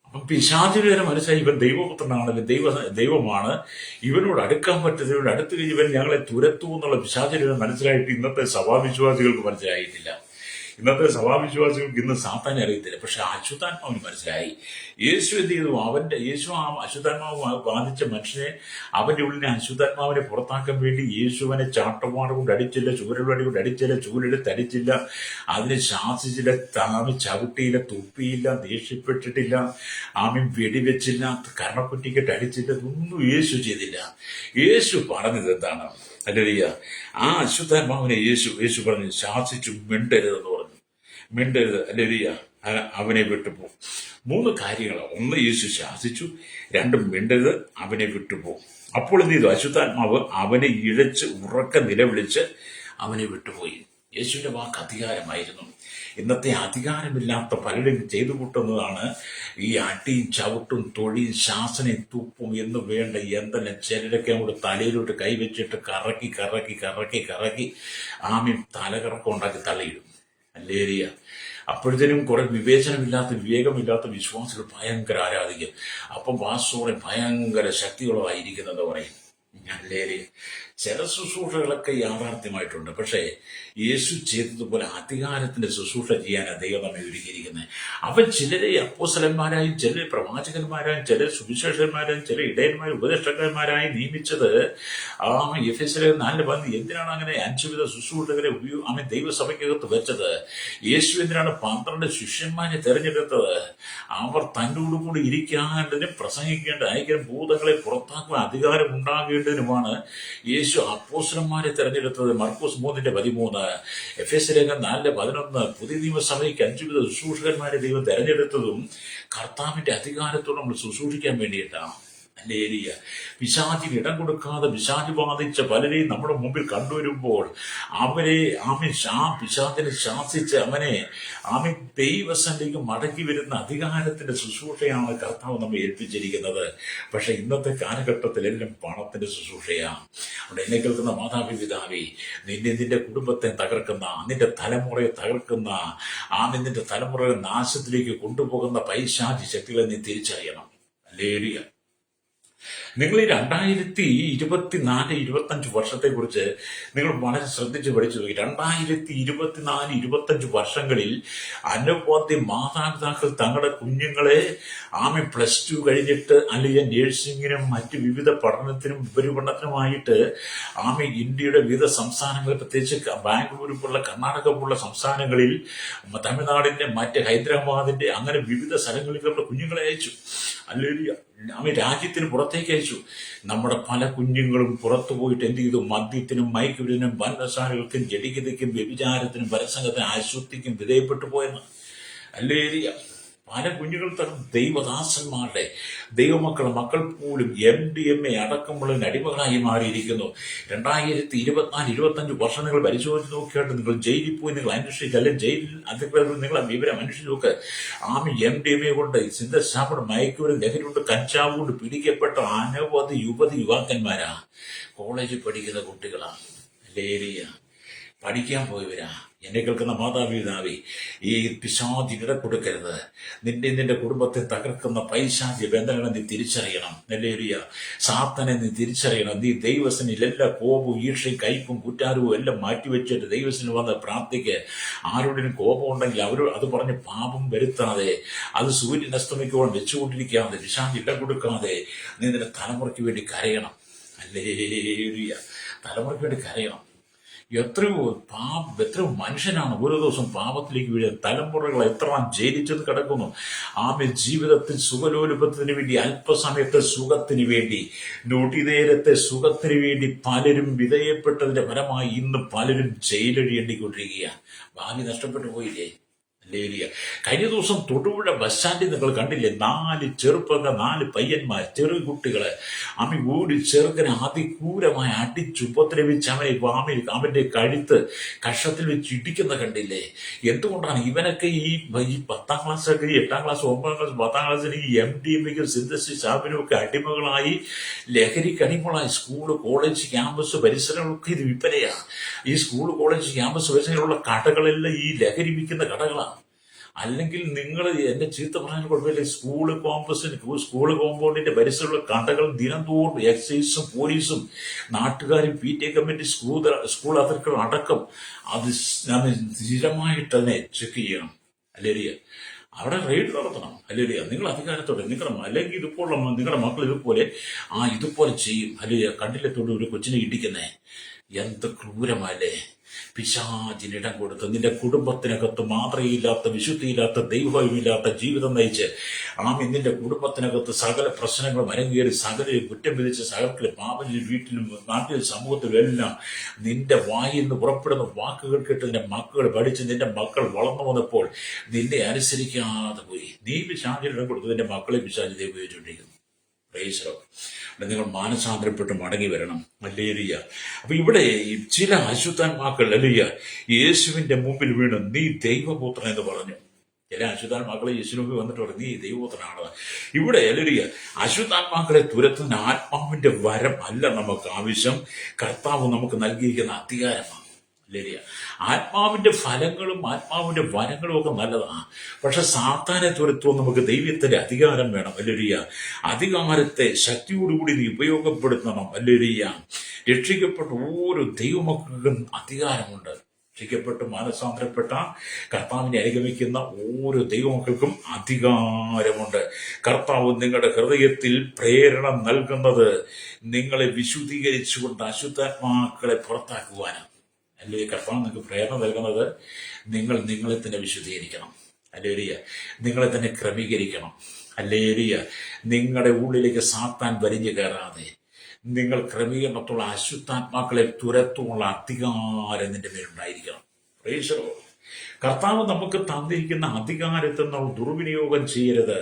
അപ്പം പിശാചിന് വരെ മനസ്സിലായി ഇവൻ ദൈവപുത്രനാണ്, ദൈവമാണ്, ഇവനോട് അടുക്കാൻ പറ്റുന്നത്, ഇവനോട് അടുത്ത് കഴിഞ്ഞ് ഇവൻ ഞങ്ങളെ തുരത്തു എന്നുള്ള പിശാചിന് മനസ്സിലായിട്ട് ഇന്നത്തെ സഭാവിശ്വാസികൾക്ക് മനസ്സിലായിട്ടില്ല. ഇന്നത്തെ സഭാവിശ്വാസികൾക്ക് ഇന്ന് സാത്താനെ അറിയത്തില്ല. പക്ഷെ അശുദ്ധാത്മാവിന് മനസ്സിലായി. യേശു എന്ത് ചെയ്തു? യേശു ആ അശുദ്ധാത്മാവ് ബാധിച്ച മനുഷ്യനെ, അവന്റെ ഉള്ളിനെ അശുദ്ധാത്മാവിനെ പുറത്താക്കാൻ വേണ്ടി യേശുവിനെ ചാട്ടവാട് കൊണ്ട് അടിച്ചില്ല, ചൂരലടി കൊണ്ട് അടിച്ചില്ല, ചൂലെടുത്ത് അടിച്ചില്ല, അതിനെ ശാസിച്ചില്ല, ചവിട്ടിയില്ല, തുപ്പിയില്ല, ദേഷ്യപ്പെട്ടിട്ടില്ല, വെടിവെച്ചില്ല, കരണക്കുറ്റിക്കിട്ട് അടിച്ചില്ല, ഇതൊന്നും യേശു ചെയ്തില്ല. യേശു പറഞ്ഞത് എന്താണ്? ഹല്ലേലൂയ. ആ അശുദ്ധാത്മാവിനെ യേശു പറഞ്ഞു, ശാസിച്ചു, മിണ്ടരുതെന്ന് പറഞ്ഞു. മിണ്ടരുത്, ഹല്ലേലൂയ, അവനെ വിട്ടുപോകും. മൂന്ന് കാര്യങ്ങൾ. ഒന്ന്, യേശു ശാസിച്ചു. രണ്ടും, മിണ്ടരുത്, അവനെ വിട്ടുപോകും. അപ്പോൾ എന്ത് ചെയ്തു? അശുദ്ധാത്മാവ് അവനെ ഇഴച്ച് ഉറക്കെ നിലവിളിച്ച് അവനെ വിട്ടുപോയി. യേശുവിന്റെ വാക്ക് അധികാരമായിരുന്നു. ഇന്നത്തെ അധികാരമില്ലാത്ത പലരും ചെയ്തു കൂട്ടുന്നതാണ് ഈ അടിയും ചവിട്ടും തൊഴിയും ശാസനയും തുപ്പും എന്ന് വേണ്ട എന്തെല്ലാം. ചിലരൊക്കെ അങ്ങോട്ട് തലയിലോട്ട് കൈവച്ചിട്ട് കറക്കി കറക്കി കറക്കി കറക്കി ആമി തലകറക്കം ഉണ്ടാക്കി തള്ളിയിടും. അല്ലേരിയ. അപ്പോഴത്തേനും കുറെ വിവേചനമില്ലാത്ത വിവേകമില്ലാത്ത വിശ്വാസികൾ ഭയങ്കര ആരാധിക്കും. അപ്പം വാസ്തവനെ ഭയങ്കര ശക്തികളായിരിക്കുന്നത് പറയും. അല്ലേരിയ. ചില ശുശ്രൂഷകളൊക്കെ യാഥാർത്ഥ്യമായിട്ടുണ്ട്. പക്ഷേ യേശു ചെയ്തതുപോലെ അധികാരത്തിന്റെ ശുശ്രൂഷ ചെയ്യാനാണ് ദൈവം നമ്മെ ഒരുക്കിയിരിക്കുന്നത്. അവൻ ചിലരെ അപ്പോസ്തലന്മാരായും ചിലരെ പ്രവാചകന്മാരായും ചിലരെ സുവിശേഷന്മാരായും ചില ഇടയന്മാരും ഉപദേഷ്ടാക്കന്മാരായി നിയമിച്ചത് എഫെസ്യർ 4:10 എന്തിനാണ് അങ്ങനെ 5 വിധ ശുശ്രൂഷകരെ അവൻ ദൈവസഭയ്ക്കകത്ത് വെച്ചത്? യേശു എന്തിനാണ് 12 ശിഷ്യന്മാരെ തെരഞ്ഞെടുത്തത്? അവർ തന്നോട് കൂടി ഇരിക്കാണ്ടതിനും പ്രസംഗിക്കേണ്ട അയക്കാൻ ഭൂതങ്ങളെ പുറത്താക്കുവാൻ അധികാരം ഉണ്ടാകേണ്ടതിനുമാണ് യേശു അപ്പോസ്തലന്മാരെ തെരഞ്ഞെടുത്തത്. മർക്കോസ് 3:13, എഫെസ്യർ 4:11. പുതിയ നിയമസഭയ്ക്ക് 5 വിധ ശുശ്രൂഷകന്മാരെ ദൈവം തെരഞ്ഞെടുത്തതും കർത്താവിന്റെ അധികാരത്തോടെ നമ്മൾ ശുശ്രൂഷിക്കാൻ വേണ്ടിയിട്ടാണ്. അല്ലേലിയ. പിശാചിന് ഇടം കൊടുക്കാതെ പിശാച് ബാധിച്ച പലരെയും നമ്മുടെ മുമ്പിൽ കണ്ടുവരുമ്പോൾ അവരെ പിശാചിനെ ശാസിച്ച് അവനെ ദൈവസന്നിധിക്ക് മടക്കി വരുന്ന അധികാരത്തിന്റെ ശുശ്രൂഷയാണ് കർത്താവ് നമ്മെ ഏൽപ്പിച്ചിരിക്കുന്നത്. പക്ഷെ ഇന്നത്തെ കാലഘട്ടത്തിൽ എല്ലാം പണത്തിന്റെ ശുശ്രൂഷയാണ്. അവിടെ എന്നെ കേൾക്കുന്ന മാതാപിതാവേ, നിന്റെ കുടുംബത്തെ തകർക്കുന്ന, നിന്റെ തലമുറയെ തകർക്കുന്ന, നിന്റെ തലമുറയെ നാശത്തിലേക്ക് കൊണ്ടുപോകുന്ന പൈശാചി ശക്തികളെ നീ തിരിച്ചറിയണം. അല്ലേലിയ. നിങ്ങൾ ഈ 2024-25 വർഷത്തെ കുറിച്ച് നിങ്ങൾ വളരെ ശ്രദ്ധിച്ച് പഠിച്ചു നോക്കി. 2024-25 വർഷങ്ങളിൽ അനവധി മാതാപിതാക്കൾ തങ്ങളുടെ കുഞ്ഞുങ്ങളെ +2 കഴിഞ്ഞിട്ട് അല്ലെങ്കിൽ നേഴ്സിംഗിനും മറ്റ് വിവിധ പഠനത്തിനും ഉപരിപഠനത്തിനുമായിട്ട് ഇന്ത്യയുടെ വിവിധ സംസ്ഥാനങ്ങളിൽ, പ്രത്യേകിച്ച് ബാംഗ്ലൂർ പോലുള്ള കർണാടക പോലുള്ള സംസ്ഥാനങ്ങളിൽ, തമിഴ്നാടിന്റെ മറ്റ് ഹൈദരാബാദിന്റെ അങ്ങനെ വിവിധ സ്ഥലങ്ങളിൽ നമ്മുടെ കുഞ്ഞുങ്ങളെ അയച്ചു. അല്ലെങ്കിൽ രാജ്യത്തിന് പുറത്തേക്ക് അയച്ചു. നമ്മുടെ പല കുഞ്ഞുങ്ങളും പുറത്തു പോയിട്ട് എന്ത് ചെയ്തു? മദ്യത്തിനും മയക്കുമരുന്നിനും വൻവസാനകൾക്കും ജഡികതയ്ക്കും വ്യഭിചാരത്തിനും പരസംഗത്തിനും അശുദ്ധിക്കും വിധേയപ്പെട്ടു പോയെന്ന്. അല്ലേരിയ. പല കുഞ്ഞുങ്ങൾ ദൈവദാസന്മാരുടെ മക്കൾ പോലും MDMA അടക്കമുള്ളതിന് അടിമകളായി മാറിയിരിക്കുന്നു. 2024-25 വർഷം നിങ്ങൾ പരിശോധിച്ച് നോക്കിയിട്ട് നിങ്ങൾ ജയിലിൽ പോയി നിങ്ങൾ അന്വേഷിച്ച്, അല്ലെങ്കിൽ ജയിലിൽ അധികൃതർ നിങ്ങളെ വിവരം അന്വേഷിച്ച് നോക്ക്. MDMA കൊണ്ട്, സിന്തസാപ്പിട്, മയക്കുമരുന്ന്, ലഹരി കൊണ്ട്, കഞ്ചാവ് കൊണ്ട് പിടിക്കപ്പെട്ട അനവധി യുവാക്കന്മാരാ, കോളേജിൽ പഠിക്കുന്ന കുട്ടികളാണ്. അല്ലേരിയ. പഠിക്കാൻ പോയവരാ. എന്നെ കേൾക്കുന്ന മാതാപിതാവേ, ഈ പിശാചിനിട കൊടുക്കരുത്. നിന്റെ കുടുംബത്തെ തകർക്കുന്ന പൈശാചി ബന്ധനങ്ങളെ നീ തിരിച്ചറിയണം. നെല്ലേരിയ. സാത്താനെ നീ തിരിച്ചറിയണം. നീ ദൈവസനിൽ എല്ലാ കോപവും ഈർഷയും കയ്പും കുറ്റാരവും എല്ലാം മാറ്റിവെച്ചിട്ട് ദൈവസനിൽ വന്ന് പ്രാർത്ഥിക്ക്. ആരോടും കോപം ഉണ്ടെങ്കിൽ അത് പറഞ്ഞ് പാപം വരുത്താതെ, അത് സൂര്യൻ അസ്തമിക്കുവാൻ വെച്ചുകൊണ്ടിരിക്കാതെ, പിശാച് ഇടം കൊടുക്കാതെ നീ നിന്റെ തലമുറയ്ക്ക് വേണ്ടി കരയണം. അല്ലേരിയ. തലമുറയ്ക്ക് വേണ്ടി കരയണം. എത്രയോ മനുഷ്യനാണ് ഓരോ ദിവസം പാപത്തിലേക്ക് വീഴുക. തലമുറകൾ എത്ര ജയിലിച്ചത് കിടക്കുന്നു. ജീവിതത്തിൽ സുഖലോലുപത്തിന് വേണ്ടി, അല്പസമയത്തെ സുഖത്തിന് വേണ്ടി, നൊടിനേരത്തെ സുഖത്തിന് വേണ്ടി പലരും വിധേയപ്പെട്ടതിന്റെ ഫലമായി ഇന്ന് പലരും ജയിലഴിയേണ്ടിക്കൊണ്ടിരിക്കുക. ഭാവി നഷ്ടപ്പെട്ടു പോയില്ലേ? ലേരിയ. കഴിഞ്ഞ ദിവസം തൊടുപുഴ ബസ് സ്റ്റാൻഡിൽ നിങ്ങൾ കണ്ടില്ലേ? 4 പയ്യന്മാർ, ചെറു കുട്ടികളെ ഓടി ചെറുക്കനെ അതിക്രൂരമായി അടിച്ചുപദ്രവിച്ച് അവന്റെ കഴുത്ത് കഷത്തിൽ വെച്ച് ഇടിക്കുന്ന കണ്ടില്ലേ? എന്തുകൊണ്ടാണ് ഇവനൊക്കെ ഈ 10ാം ക്ലാസ്സൊക്കെ, 8ാം ക്ലാസ്, 9ാം ക്ലാസ്, 10ാം ക്ലാസ്സിന് ഈ MDMAക്കും സിന്തസിസ് ഷാപ്പിനും ഒക്കെ അടിമകളായി, ലഹരിക്ക് അടിമകളായി? സ്കൂള്, കോളേജ്, ക്യാമ്പസ് പരിസരങ്ങളൊക്കെ ഇത് വിൽപ്പനയാണ്. ഈ സ്കൂൾ, കോളേജ്, ക്യാമ്പസ് പരിസരങ്ങളിലുള്ള കടകളെല്ലാം ഈ ലഹരി വിൽക്കുന്ന കടകളാണ്. അല്ലെങ്കിൽ നിങ്ങൾ എന്നെ ചീത്ത പറയാൻ കുഴപ്പമില്ല, സ്കൂൾ കോമ്പൗണ്ടിന്റെ പരിസരമുള്ള കടകൾ ദിനംതോറും എക്സൈസും പോലീസും നാട്ടുകാരും PTA കമ്മിറ്റി, സ്കൂൾ അതിർത്തികൾ അടക്കം അത് സ്ഥിരമായിട്ട് തന്നെ ചെക്ക് ചെയ്യണം. അല്ലേരിയ. അവിടെ റെയ്ഡ് നടത്തണം. അല്ലേരിയ. നിങ്ങൾ അധികാരത്തോടെ അല്ലെങ്കിൽ ഇതുപോലെ നിങ്ങളുടെ മക്കൾ ഇതുപോലെ ചെയ്യും. അല്ലേരിയ. കണ്ടില്ലത്തോട് ഒരു കൊച്ചിനെ ഇടിക്കുന്നേ എന്ത് ക്രൂരമല്ലേ? പിശാചിനിടം കൊടുത്ത് നിന്റെ കുടുംബത്തിനകത്ത് മാതൃകയില്ലാത്ത, വിശുദ്ധിയില്ലാത്ത, ദൈവമില്ലാത്ത ജീവിതം നയിച്ച് നിന്റെ കുടുംബത്തിനകത്ത് സകല പ്രശ്നങ്ങളും അരങ്ങേറി, സകലരും കുറ്റം വിധിച്ച്, സകലത്തിലും പാപത്തിലും, വീട്ടിലും, നാട്ടിലും, സമൂഹത്തിലും എല്ലാം നിന്റെ വായിൽ നിന്ന് പുറപ്പെടുന്ന വാക്കുകൾ കേട്ട് നിന്റെ മക്കൾ പഠിച്ച് നിന്റെ മക്കൾ വളർന്നു വന്നപ്പോൾ നിന്നെ അനുസരിക്കാതെ പോയി. നീ പിശാചിനിടം കൊടുത്ത് നിന്റെ മക്കളെ പിശാചിനെ ഉപയോഗിച്ചുകൊണ്ടിരിക്കുന്നു. നിങ്ങൾ മാനസാന്തരപ്പെട്ട് മടങ്ങി വരണം. ഹല്ലേലൂയ. അപ്പൊ ഇവിടെ ചില അശുദ്ധാത്മാക്കൾ ഹല്ലേലൂയ യേശുവിന്റെ മുമ്പിൽ വീണ് നീ ദൈവപുത്രൻ എന്ന് പറഞ്ഞു. ചില അശുദ്ധാത്മാക്കളെ യേശുവിന് വന്നിട്ട് പറഞ്ഞു നീ ദൈവപുത്രനാണ്. ഇവിടെ ഹല്ലേലൂയ അശുദ്ധാത്മാക്കളെ തുരത്തുന്ന ആത്മാവിന്റെ വരം അല്ല നമുക്ക് ആവശ്യം, കർത്താവ് നമുക്ക് നൽകിയിരിക്കുന്ന അധികാരമാണ്. ആത്മാവിന്റെ ഫലങ്ങളും ആത്മാവിന്റെ വരങ്ങളും ഒക്കെ നല്ലതാണ്. പക്ഷെ സാത്താനെ തുരത്തുവാൻ നമുക്ക് ദൈവത്തിന്റെ അധികാരം വേണം. ഹല്ലേലൂയ. അധികാരത്തെ ശക്തിയോടുകൂടി നീ ഉപയോഗപ്പെടുത്തണം. ഹല്ലേലൂയ. രക്ഷിക്കപ്പെട്ട ഓരോ ദൈവമക്കൾക്കും അധികാരമുണ്ട്. രക്ഷിക്കപ്പെട്ട് മാനസാന്തരപ്പെട്ട കർത്താവിനെ അനുഗമിക്കുന്ന ഓരോ ദൈവമക്കൾക്കും അധികാരമുണ്ട്. കർത്താവ് നിങ്ങളുടെ ഹൃദയത്തിൽ പ്രേരണ നൽകുന്നത് നിങ്ങളെ വിശുദ്ധീകരിച്ചുകൊണ്ട് അശുദ്ധാത്മാക്കളെ പുറത്താക്കുവാനാണ്. അല്ലേ? കർത്താവ് നിങ്ങൾക്ക് പ്രേരണ നൽകുന്നത് നിങ്ങളെ തന്നെ വിശുദ്ധീകരിക്കണം. ഹല്ലേലൂയ. നിങ്ങളെ തന്നെ ക്രമീകരിക്കണം. ഹല്ലേലൂയ. നിങ്ങളുടെ ഉള്ളിലേക്ക് സാത്താൻ വലിഞ്ഞു കയറാതെ നിങ്ങൾ ക്രമീകരണത്തുള്ള അശുദ്ധാത്മാക്കളെ തുരത്തുമുള്ള അധികാരം നിന്റെ മേലുണ്ടായിരിക്കണം. Praise the Lord. കർത്താവ് നമുക്ക് തന്നിരിക്കുന്ന അധികാരത്തെ നമ്മൾ ദുർവിനിയോഗം ചെയ്യരുത്.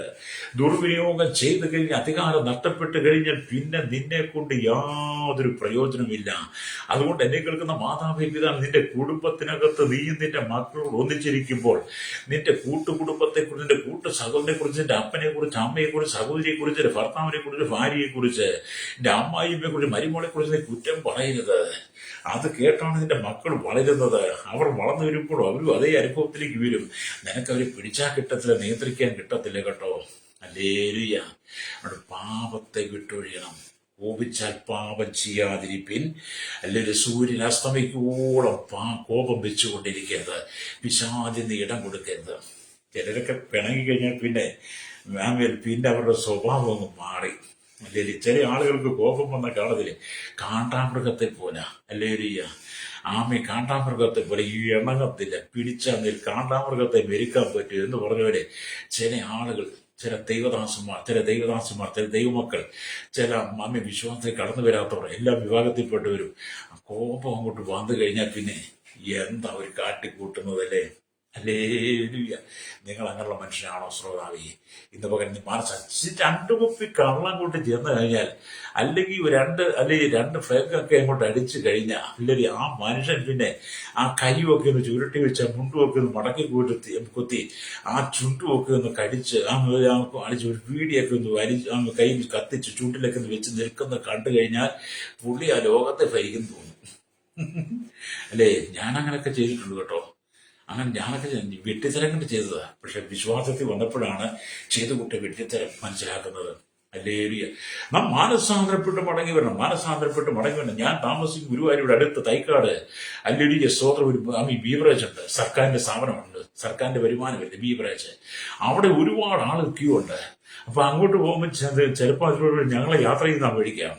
ദുർവിനിയോഗം ചെയ്തു കഴിഞ്ഞ് അധികാരം നഷ്ടപ്പെട്ട് കഴിഞ്ഞാൽ പിന്നെ നിന്നെ കൊണ്ട് യാതൊരു പ്രയോജനമില്ല. അതുകൊണ്ട് എന്നെ കേൾക്കുന്ന മാതാപിതാക്കൾ, നിന്റെ കുടുംബത്തിനകത്ത് നീയും നിന്റെ മക്കളോട് ഒന്നിച്ചിരിക്കുമ്പോൾ നിന്റെ കൂട്ടുകുടുംബത്തെക്കുറിച്ച്, നിന്റെ കൂട്ടു സഹോദരനെ കുറിച്ച്, നിന്റെ അപ്പനെ കുറിച്ച്, അമ്മയെ കുറിച്ച്, സഹോദരിയെ കുറിച്ച്, നിന്റെ ഭർത്താവിനെ കുറിച്ച്, ഭാര്യയെ കുറിച്ച്, നിന്റെ അമ്മായിയെ കുറിച്ച്, മരുമോളെ കുറിച്ച് നീ കുറ്റം പറയരുത്. അത് കേട്ടാണ് നിന്റെ മക്കൾ വളരുന്നത്. അവർ വളർന്നു വരുമ്പോൾ അവരും അതേ അനുഭവത്തിലേക്ക് വരും. നിനക്കവരെ പിടിച്ചാൽ കിട്ടത്തില്ല, നിയന്ത്രിക്കാൻ കിട്ടത്തില്ല കേട്ടോ. ഹല്ലേലൂയ. അവിടെ പാപത്തെ വിട്ടൊഴിയണം. കോപിച്ചാൽ പാപം ചെയ്യാതിരിപ്പിൻ. അല്ലെങ്കിൽ സൂര്യൻ അസ്തമിക്കോളം കോപം വെച്ചുകൊണ്ടിരിക്കരുത്. പിശാചിന് ഇടം കൊടുക്കരുത്. ചിലരൊക്കെ പിണങ്ങി കഴിഞ്ഞാൽ പിന്നെ അവരുടെ സ്വഭാവം അങ്ങ് മാറി. അല്ലെങ്കിൽ ചില ആളുകൾക്ക് കോപം വന്ന കാണത്തില്ലേ, കാണ്ടാമൃഗത്തെ പോലെ. ഹല്ലേലൂയ. കാണ്ടാമൃഗത്തെ പോലെ ഈ ഇണങ്ങത്തില്ല, പിടിച്ചാൽ കാണ്ടാമൃഗത്തെ മെരുക്കാൻ പറ്റും എന്ന് പറഞ്ഞവരെ ചില ആളുകൾ, ചില ദൈവദാസന്മാർ, ചില ദൈവമക്കൾ, ചില വിശ്വാസത്തിൽ കടന്നു വരാത്തവർ, എല്ലാ വിഭാഗത്തിൽപ്പെട്ടവരും കോപം അങ്ങോട്ട് വന്നു കഴിഞ്ഞാൽ പിന്നെ എന്താ ഒരു കാട്ടിക്കൂട്ടുന്നതല്ലേ. ഹല്ലേലൂയ. നിങ്ങൾ അങ്ങനെയുള്ള മനുഷ്യനാണോ ശ്രോതാവി? ഇന്ന് പകരം രണ്ട് കുപ്പി കള്ളം കൂട്ടി ചെന്ന് കഴിഞ്ഞാൽ, അല്ലെങ്കിൽ രണ്ട് ഫ്ലേക്കൊക്കെ അങ്ങോട്ട് അടിച്ചു കഴിഞ്ഞാൽ, അല്ലെങ്കിൽ ആ മനുഷ്യൻ പിന്നെ ആ കൈയൊക്കെ ഒന്ന് ചുരുട്ടി വെച്ച് ആ മുണ്ടുമൊക്കെ ഒന്ന് മടക്കി കുത്തി ആ ചുണ്ടുമൊക്കെ ഒന്ന് കടിച്ച് അടിച്ച് ഒരു വീടിയൊക്കെ ഒന്ന് കൈ കത്തിച്ച് ചുണ്ടിലൊക്കെ ഒന്ന് വെച്ച് നിൽക്കുന്ന കണ്ടു കഴിഞ്ഞാൽ പുള്ളി ആ ലോകത്തെ ഭരിക്കുന്നു തോന്നും. അല്ലേ? ഞാൻ അങ്ങനെയൊക്കെ ചെയ്തിട്ടുണ്ട് കേട്ടോ. അങ്ങനെ ഞാനൊക്കെ വെട്ടിത്തരം കൊണ്ട് ചെയ്തതാ. പക്ഷെ വിശ്വാസത്തിൽ വന്നപ്പോഴാണ് ചെയ്തു കൂട്ടിയ വെട്ടിത്തരം മനസ്സിലാക്കുന്നത്. ഹല്ലേലൂയ. നാം മാനസാന്തരപ്പെട്ട് മടങ്ങി വരണം. ഞാൻ താമസിക്കും ഗുരുവായൂരുടെ അടുത്ത് തൈക്കാട്. ഹല്ലേലൂയ. സ്തോത്രം. ഒരു ബീവറേജ് ഉണ്ട്, സർക്കാരിന്റെ സ്ഥാപനമുണ്ട്, സർക്കാരിന്റെ വരുമാനമില്ല, ബീവറേജ്. അവിടെ ഒരുപാട് ആൾ ക്യൂ ഉണ്ട്. അപ്പൊ അങ്ങോട്ട് പോകുമ്പോൾ ചിലപ്പോൾ അതിലൂടെ ഞങ്ങളെ യാത്ര ചെയ്യുന്ന മേടിക്കാം,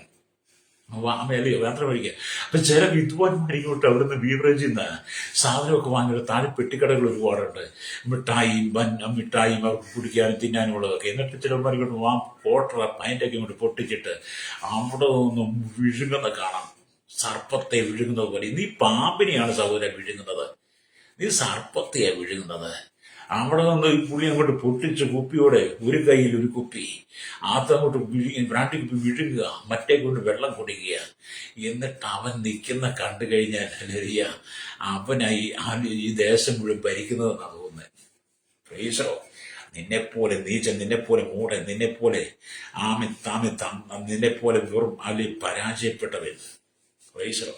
യാത്ര മേടിക്കുക. അപ്പൊ ചില വിദ്വാൻമാരിക്കോട്ട് അവിടുന്ന് ബീവറേജിൽ നിന്ന് സാധനമൊക്കെ വാങ്ങിയിട്ട് താഴെ പെട്ടിക്കടകൾ ഒരുപാടുണ്ട്. മിഠായിയും അവർക്ക് കുടിക്കാനും തിന്നാനും ഉള്ളതൊക്കെ. എന്നിട്ട് ചിലന്മാരിക്കോട്ട് പോട്ടറ പൈൻ്റൊക്കെ ഇങ്ങോട്ട് പൊട്ടിച്ചിട്ട് അവിടെ ഒന്നും വിഴുങ്ങുന്ന കാണാം. സർപ്പത്തെ വിഴുങ്ങുന്നത് പോലെ. നീ പാമ്പിനെയാണ് സഹോദരൻ വിഴുങ്ങുന്നത്, നീ സർപ്പത്തെയാണ് വിഴുങ്ങുന്നത്. അവിടെ നിന്ന് ഈ പുള്ളി അങ്ങോട്ട് പൊട്ടിച്ച് കുപ്പിയോടെ ഒരു കയ്യിൽ ഒരു കുപ്പി അതങ്ങോട്ട് ബ്രാൻഡി കുപ്പി വിഴുങ്ങുക, മറ്റേ കൊണ്ട് വെള്ളം കുടിക്കുക. എന്നിട്ട് അവൻ നിൽക്കുന്ന കണ്ടു കഴിഞ്ഞാൽ ഹല്ലേലൂയ അവനായി ഈ ദേശം മുഴുവൻ ഭരിക്കുന്നതെന്നാണ് തോന്നുന്നത്. പ്രൈസോ. നിന്നെപ്പോലെ നീച്ചൻ, നിന്നെപ്പോലെ മൂടൻ, നിന്നെപ്പോലെ നിന്നെപ്പോലെ വെറും പരാജയപ്പെട്ടവൻ. പ്രൈസോ.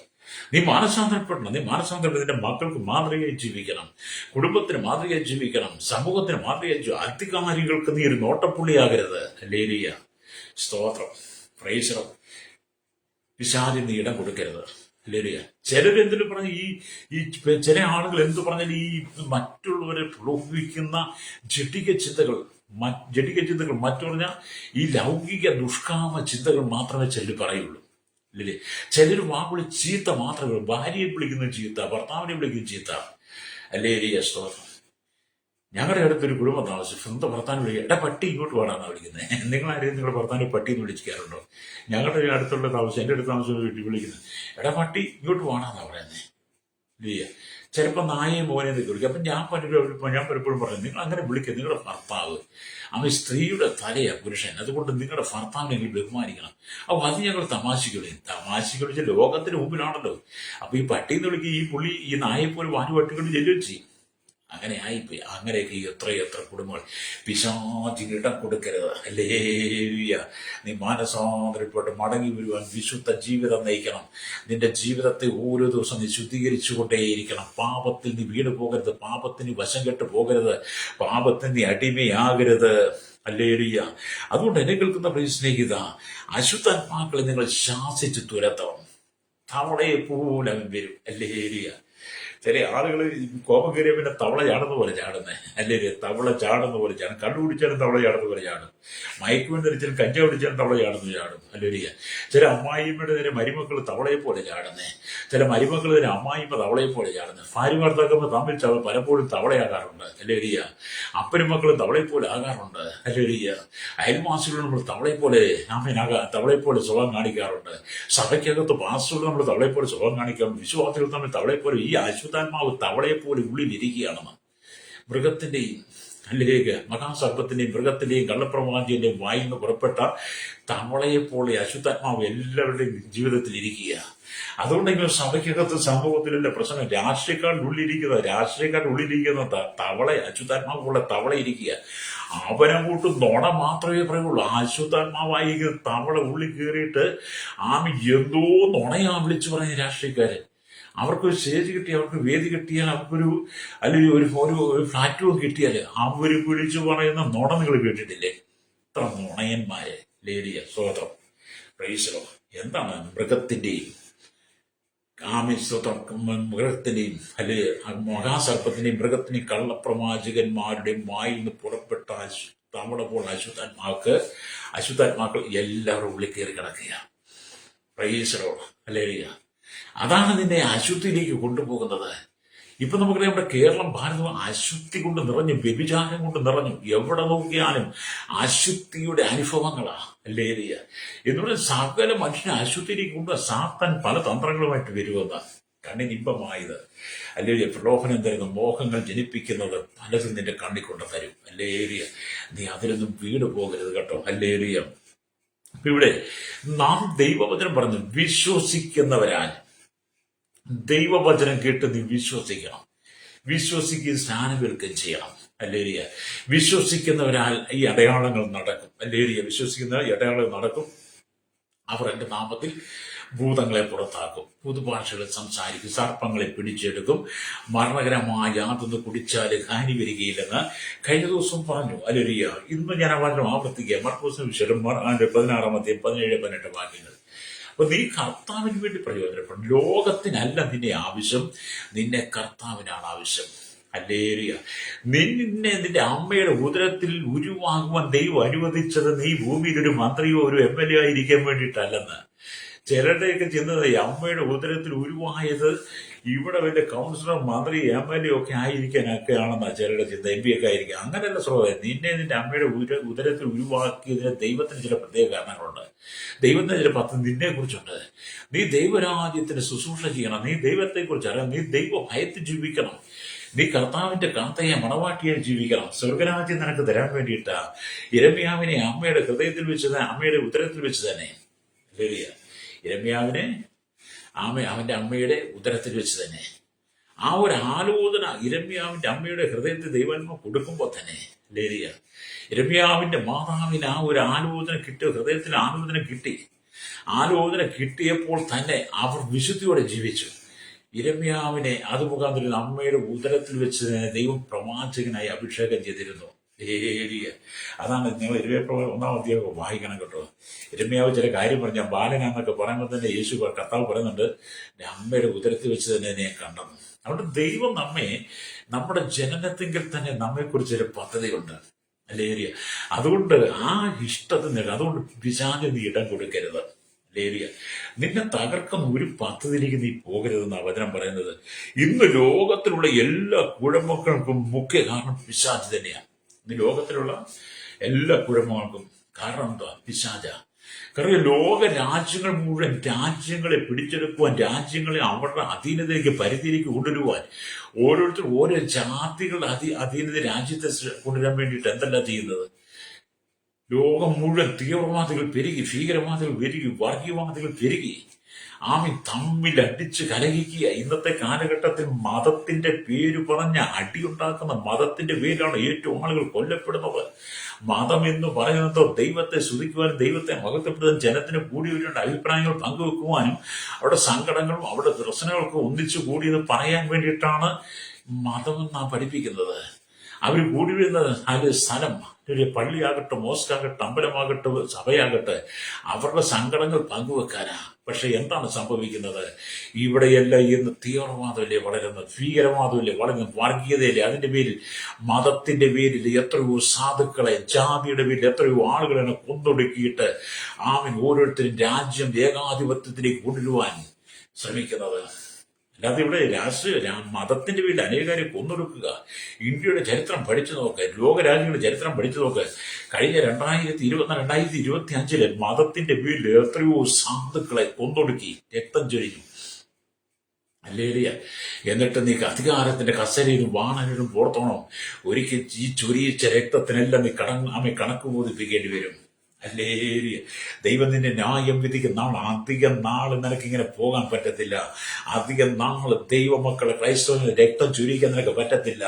നീ മാനസാന്തരപ്പെടണം. നിന്റെ മക്കൾക്ക് മാതൃകയായി ജീവിക്കണം, കുടുംബത്തിന് മാതൃകയായി ജീവിക്കണം, സമൂഹത്തിന് മാതൃകയായി അധികാരികൾക്ക് നീ ഒരു നോട്ടപ്പുള്ളിയാകരുത്. ഹല്ലേലൂയ. സ്തോത്രം. Praise the Lord. പിശാചിന് നീ ഇടം കൊടുക്കരുത്. ഹല്ലേലൂയ. ചിലരെന്തിനു പറഞ്ഞ ഈ ചില ആളുകൾ എന്തു പറഞ്ഞാൽ ഈ മറ്റുള്ളവരെ പ്രലോഭിപ്പിക്കുന്ന ജഡിക ചിന്തകൾ മറ്റു പറഞ്ഞാൽ ഈ ലൗകിക ദുഷ്കാമ ചിന്തകൾ മാത്രമേ ചെല്ലു പറയുള്ളൂ. ഇല്ലേ? ചിലർ വാക്കുകൾ ചീത്ത മാത്രമേ ഉള്ളൂ. ഭാര്യയെ വിളിക്കുന്ന ചീത്ത, ഭർത്താവിനെ വിളിക്കുന്ന ചീത്ത. അല്ലേ? സ്തോത്രം. ഞങ്ങളുടെ അടുത്തൊരു കുടുംബം താമസിച്ചു. സ്വന്തം ഭർത്താവിനെ വിളിക്കുക, എടാ പട്ടി ഇങ്ങോട്ട് വേണമെന്നാണ് വിളിക്കുന്നത്. നിങ്ങളാരെയും നിങ്ങളുടെ ഭർത്താവിനെ പട്ടി എന്ന് വിളിക്കാറുണ്ടോ? ഞങ്ങളുടെ അടുത്തുള്ള താമസം, എൻ്റെ അടുത്ത് താമസം വീട്ടിൽ വിളിക്കുന്നത്, എടാ പട്ടി ഇങ്ങോട്ട് വേണമെന്നാണ് പറയുന്നത്. ഇല്ല, ചിലപ്പോൾ നായയും മോനെ എന്നൊക്കെ വിളിക്കും. അപ്പം ഞാൻ പലപ്പോഴും പറയും, നിങ്ങൾ അങ്ങനെ വിളിക്കുക. നിങ്ങളുടെ ഭർത്താവ് അവൻ സ്ത്രീയുടെ തലയാ പുരുഷൻ, അതുകൊണ്ട് നിങ്ങളുടെ ഭർത്താവിനെ നിങ്ങൾ ബഹുമാനിക്കണം. അപ്പോൾ അത് ഞങ്ങൾ തമാശ കളിച്ച് ലോകത്തിന് മുമ്പിലാണല്ലോ. അപ്പൊ ഈ പട്ടി എന്ന് വിളിക്കുക, ഈ പുള്ളി ഈ നായെപ്പോലെ വാരി പട്ടിക്കൊണ്ട് ചെല്ലുകയും ചെയ്യും. അങ്ങനെ ആയിപ്പോയി. അങ്ങനെയൊക്കെ എത്ര കുടുംബങ്ങൾ. പിശാചിന് ഇടം കൊടുക്കരുത്. ഹല്ലേലൂയ. നീ മാനസാന്തരപ്പെട്ട് മടങ്ങി വരുവാൻ വിശുദ്ധ ജീവിതം നയിക്കണം. നിന്റെ ജീവിതത്തെ ഓരോ ദിവസം നീ ശുദ്ധീകരിച്ചുകൊണ്ടേയിരിക്കണം. പാപത്തിൽ നീ വീണ് പോകരുത്, പാപത്തിന് വശം കെട്ട് പോകരുത്, പാപത്തിന് നീ അടിമയാകരുത്. ഹല്ലേലൂയ. അതുകൊണ്ട് എന്നെ കേൾക്കുന്ന പ്രിയ സ്നേഹിത, അശുദ്ധാത്മാക്കളെ നിങ്ങൾ ശാസിച്ച് തുരത്തണം. തവളയെ പോലെ അവൻ വരും. ഹല്ലേലൂയ. ചില ആളുകൾ കോപം കയറിയ പിന്നെ തവള ചാടുന്ന പോലെ ചാടുന്നേ. അല്ലേ? തവള ചാടുന്ന പോലെ ചാടും. കണ്ടുപിടിച്ചാലും തവള ചാടുന്ന പോലെ ചാടും. മയക്കുമെന്ന് ധരിച്ചാലും കഞ്ച പിടിച്ചാലും തവള ചാടും. അല്ലേ? ചില അമ്മായിമ്മയുടെ നേരെ മരുമക്കൾ തവളയെ പോലെ ചാടുന്നേ. ചില മരുമക്കൾ നേരെ അമ്മായിമ്മ തവളയെ പോലെ ചാടുന്നത്. ഭാര്യമാർ തക്കുമ്പോൾ തമ്മിൽ പലപ്പോഴും തവളയാകാറുണ്ട്. അല്ലേ? അപ്പനും മക്കളും തവളയെ പോലെ ആകാറുണ്ട്. അല്ലേ? അയൽവാസികളും നമ്മൾ തവളയെ പോലെ തവളയെ പോലെ സ്വഭാവം കാണിക്കാറുണ്ട്. സഭയ്ക്കകത്ത് പാസ്റ്ററുകൾ നമ്മൾ തവളയെ പോലെ സ്വഭാവം കാണിക്കാറുണ്ട്. വിശ്വാസികൾ തമ്മിൽ തവളയെ പോലെ. ഈ അശുദ്ധാത്മാവ് തവളയെ പോലെ ഉള്ളിലിരിക്കുകയാണെന്ന്. മൃഗത്തിന്റെയും അല്ലെങ്കിൽ മഹാസർപ്പത്തിന്റെയും മൃഗത്തിന്റെയും കള്ളപ്രവാചകന്റെയും വായിൽ നിന്ന് പുറപ്പെട്ട തവളയെപ്പോലെ അശുദ്ധാത്മാവ് എല്ലാവരുടെയും ജീവിതത്തിൽ ഇരിക്കുക. അതുകൊണ്ടെങ്കിലും സഭയ്ക്കകത്ത് സമൂഹത്തിലുള്ള പ്രശ്നം രാഷ്ട്രീയക്കാരുടെ ഉള്ളിലിരിക്കുന്ന തവള, അശുദ്ധാത്മാവ് പോലെ തവള ഇരിക്കുക. അവനങ്ങോട്ട് നുണ മാത്രമേ പറയുള്ളൂ. അശുദ്ധാത്മാവായി തവള ഉള്ളിൽ കയറിയിട്ട് എന്തോ നുണയാ വിളിച്ചു പറയുന്ന രാഷ്ട്രീയക്കാര്. അവർക്കൊരു സ്റ്റേജ് കിട്ടിയാൽ, അവർക്ക് വേദി കിട്ടിയാൽ, അവർക്കൊരു അല്ലെങ്കിൽ ഒരു ഫ്ലാറ്റും കിട്ടിയാൽ അവർ വിളിച്ചു പറയുന്ന നുണ നിങ്ങൾ കേട്ടിട്ടില്ലേ? ഇത്ര നുണയന്മാരെ. ലേലിയ സ്വതം പ്രൈസലോ. എന്താണ് മൃഗത്തിന്റെയും മൃഗത്തിന്റെയും അല്ലെങ്കിൽ മഹാസർപ്പത്തിന്റെയും മൃഗത്തിന്റെയും കള്ളപ്രവാചകന്മാരുടെയും വായിൽ നിന്ന് പുറപ്പെട്ട തവള പോലെ അശുദ്ധാത്മാക്കൾ എല്ലാവരും ഉള്ളിൽ കയറി കിടക്കുക. പ്രൈസലോ. അല്ലേലിയ. അതാണ് നിന്നെ അശുദ്ധിയിലേക്ക് കൊണ്ടുപോകുന്നത്. ഇപ്പൊ നമുക്കറിയാം, നമ്മുടെ കേരളം, ഭാരതം അശുദ്ധി കൊണ്ട് നിറഞ്ഞു, വ്യഭിചാരം കൊണ്ട് നിറഞ്ഞു. എവിടെ നോക്കിയാലും അശുദ്ധിയുടെ അനുഭവങ്ങളാ. അല്ലേ? എന്നുകൊണ്ട് സകല മനുഷ്യനെ അശുദ്ധിയിലേക്ക് കൊണ്ട് സാത്താൻ പല തന്ത്രങ്ങളുമായിട്ട് വരുമെന്ന കണ്ണിനിമ്പമായത്. അല്ലേ? പ്രലോഭനം തരുന്ന മോഹങ്ങൾ ജനിപ്പിക്കുന്നത് പലതും നിന്റെ കണ്ണിക്കൊണ്ട് തരും. അല്ലേ? നീ അതിലൊന്നും വീട് പോകരുത് കേട്ടോ. അല്ലേ? ഇവിടെ നാം ദൈവവചനം പറഞ്ഞു, വിശ്വസിക്കുന്നവരാൽ ദൈവവചനം കേട്ട് നീ വിശ്വസിക്കണം. വിശ്വസിക്കുകയും സ്നാനമേൽക്കുകയും ചെയ്യണം. അല്ലേ? വിശ്വസിക്കുന്നവരാൽ ഈ അടയാളങ്ങൾ നടക്കും. അല്ലേ? വിശ്വസിക്കുന്ന ഈ അടയാളങ്ങൾ നടക്കും. അവർ എന്റെ നാമത്തിൽ ഭൂതങ്ങളെ പുറത്താക്കും, പുതുഭാഷകൾ സംസാരിക്കും, സർപ്പങ്ങളെ പിടിച്ചെടുക്കും, മരണകരമായ യാതൊന്ന് കുടിച്ചാൽ ഹാനി വരികയില്ലെന്ന് കഴിഞ്ഞ ദിവസം പറഞ്ഞു. അല്ലേലൂയ. ഇന്ന് ഞാൻ വളരെ ആവർത്തിക്കുക. മർക്കോസിന് വിശേഷം 16-17-18 വാക്യങ്ങൾ. അപ്പൊ നീ കർത്താവിന് വേണ്ടി പ്രയോജനപ്പെടും. ലോകത്തിനല്ല നിന്നെ ആവശ്യം, നിന്നെ കർത്താവിനാണ് ആവശ്യം. ഹല്ലേലൂയ. നിന്റെ അമ്മയുടെ ഉദരത്തിൽ ഉരുവാകുവാൻ ദൈവം അനുവദിച്ചത് നീ ഭൂമിയിൽ ഒരു മന്ത്രിയോ ഒരു MLA ആയിരിക്കാൻ വേണ്ടിയിട്ടല്ലെന്ന്. ചിലരുടെയൊക്കെ ചിന്തത് അമ്മയുടെ ഉദരത്തിൽ ഉരുവായത് ഇവിടെ വലിയ കൗൺസിലർ, മന്ത്രി, MLA ഒക്കെ ആയിരിക്കാനൊക്കെയാണെന്നാ ചിലരുടെ ചിന്ത. MP ഒക്കെ ആയിരിക്കും. അങ്ങനെയല്ല സ്വഭാവം. നിന്റെ അമ്മയുടെ ഉദരത്തിൽ ഉരുവാക്കിയതിന് ദൈവത്തിന് ചില പ്രത്യേക കാരണങ്ങളുണ്ട്. ദൈവത്തിന് ചില പദ്ധതി നിന്നെ കുറിച്ചുണ്ട്. നീ ദൈവരാജ്യത്തിന് ശുശ്രൂഷ ചെയ്യണം. നീ ദൈവത്തെക്കുറിച്ച് അറിയാം. നീ ദൈവ ഭയത്തിൽ ജീവിക്കണം. നീ കർത്താവിന്റെ കാന്തയെ മണവാട്ടിയായി ജീവിക്കണം. സ്വർഗരാജ്യം നിനക്ക് തരാൻ വേണ്ടിയിട്ടാ യിരെമ്യാവിനെ അമ്മയുടെ ഹൃദയത്തിൽ വെച്ച്, അമ്മയുടെ ഉദരത്തിൽ വെച്ച് തന്നെ. യിരെമ്യാവിനെ അവന്റെ അമ്മയുടെ ഉദരത്തിൽ വെച്ച് തന്നെ. ആ ഒരു ആലോചന യിരെമ്യാവിന്റെ അമ്മയുടെ ഹൃദയത്തിൽ ദൈവാത്മ കൊടുക്കുമ്പോൾ തന്നെ യിരെമ്യാവിന്റെ മാതാവിന് ആ ഒരു ആലോചന കിട്ടി, ഹൃദയത്തിൽ ആലോചന കിട്ടി. ആലോചന കിട്ടിയപ്പോൾ തന്നെ അവർ വിശുദ്ധിയോടെ ജീവിച്ചു. യിരെമ്യാവിനെ അത് മുഖാന്തരം അമ്മയുടെ ഉദരത്തിൽ വെച്ച് ദൈവം പ്രവാചകനായി അഭിഷേകം ചെയ്തിരുന്നു. അതാണ് നിങ്ങൾ 21-ാം അധ്യായം വായിക്കണം കേട്ടോ. യിരെമ്യാവ് ചില കാര്യം പറഞ്ഞ ബാലനാന്നൊക്കെ പറയുമ്പോൾ തന്നെ യേശു കർത്താവ് പറയുന്നുണ്ട്, അമ്മയുടെ ഉദരത്തിൽ വെച്ച് തന്നെ ഞാൻ കണ്ടെന്ന്. അതുകൊണ്ട് ദൈവം നമ്മുടെ ജനനത്തെങ്കിൽ തന്നെ നമ്മെക്കുറിച്ച് ഒരു പദ്ധതിയുണ്ട്. അല്ലേ? അതുകൊണ്ട് ആ ഇഷ്ടത്തിന്, അതുകൊണ്ട് പിശാചിന് നീ ഇടം കൊടുക്കരുത്. ലേലിയ, നിന്നെ തകർക്കുന്ന ഒരു പദ്ധതിയിലേക്ക് നീ പോകരുതെന്നാണ് വചനം പറയുന്നത്. ഇന്ന് ലോകത്തിലുള്ള എല്ലാ കുഴമക്കൾക്കും മുഖ്യ കാരണം പിശാച് തന്നെയാണ്. ഇന്ന് ലോകത്തിലുള്ള എല്ലാ കുഴമങ്ങൾക്കും കാരണം എന്താ? പിശാച. കാരണം ലോക രാജ്യങ്ങൾ മുഴുവൻ രാജ്യങ്ങളെ പിടിച്ചെടുക്കുവാൻ, രാജ്യങ്ങളെ അവരുടെ അധീനതയിലേക്ക് പരിധിയിലേക്ക് കൊണ്ടുവരുവാൻ, ഓരോരുത്തരും ഓരോ ജാതികളുടെ അധീനത രാജ്യത്തെ കൊണ്ടുവരാൻ വേണ്ടിയിട്ട് എന്തെല്ലാം ചെയ്യുന്നത്? ലോകം മുഴുവൻ തീവ്രവാദികൾ പെരുകി, ഭീകരവാദികൾ പെരുകി, വർഗീയവാദികൾ പെരുകി. തമ്മിൽ അടിച്ച് കലഹിക്കുക. ഇന്നത്തെ കാലഘട്ടത്തിൽ മതത്തിന്റെ പേര് പറഞ്ഞ അടിയുണ്ടാക്കുന്ന മതത്തിന്റെ പേരിലാണ് ഏറ്റവും ആളുകൾ കൊല്ലപ്പെടുന്നത്. മതം എന്ന് പറയുന്നത് ദൈവത്തെ സ്തുതിക്കുവാനും ദൈവത്തെ മഹത്വപ്പെടുത്താൻ ജനത്തിന് കൂടി വരുന്ന അഭിപ്രായങ്ങൾ പങ്കുവെക്കുവാനും അവരുടെ സങ്കടങ്ങളും അവരുടെ ദർശനങ്ങൾക്കും ഒന്നിച്ചു കൂടിയെന്ന് പറയാൻ വേണ്ടിയിട്ടാണ് മതമെന്നാണ് പഠിപ്പിക്കുന്നത്. അവർ കൂടി വരുന്നത് അതിന്റെ സ്ഥലം, ഒരു പള്ളിയാകട്ടെ, മോസ്കാകട്ടെ, അമ്പലമാകട്ടെ, സഭയാകട്ടെ, അവരുടെ സങ്കടങ്ങൾ പങ്കുവെക്കാനാ. പക്ഷെ എന്താണ് സംഭവിക്കുന്നത്? ഇവിടെയെല്ലാം ഇന്ന് തീവ്രവാദമല്ലേ വളരുന്നത്, ഭീകരവാദമല്ലേ വളരുന്നത്, വർഗീയതയല്ലേ. അതിന്റെ പേരിൽ, മതത്തിന്റെ പേരിൽ എത്രയോ സാധുക്കളെ, ജാതിയുടെ പേരിൽ എത്രയോ ആളുകളെ കൊന്നൊടുക്കിയിട്ട് ഓരോരുത്തരും രാജ്യം ഏകാധിപത്യത്തിലേക്ക് കൊണ്ടുവരുവാൻ ശ്രമിക്കുന്നത്. അല്ലാതെ ഇവിടെ മതത്തിന്റെ പേരിൽ അനേകാരെ കൊന്നൊടുക്കുക. ഇന്ത്യയുടെ ചരിത്രം പഠിച്ചു നോക്ക്, ലോകരാജ്യങ്ങളുടെ ചരിത്രം പഠിച്ചു നോക്ക്. കഴിഞ്ഞ 2024-2025 മതത്തിന്റെ പേരിൽ എത്രയോ സാധുക്കളെ കൊന്നൊടുക്കി, രക്തം ചൊരിഞ്ഞു. അല്ലേലിയ. എന്നിട്ട് നീ അധികാരത്തിന്റെ കസരയിലും വാണനിലും പുറത്തോണം. ഒരിക്കൽ ഈ ചൊരിയിച്ച രക്തത്തിനെല്ലാം നീ കണക്ക് ബോധിപ്പിക്കേണ്ടി വരും. അല്ലേലിയ. ദൈവം നിന്നെ ന്യായം വിധിക്കുന്ന നാൾ, അധികം നാള് നിനക്കിങ്ങനെ പോകാൻ പറ്റത്തില്ല. അധികം നാള് ദൈവമക്കളെ, ക്രൈസ്തവന് രക്തം ചുരിക്കാൻ നിനക്ക് പറ്റത്തില്ല.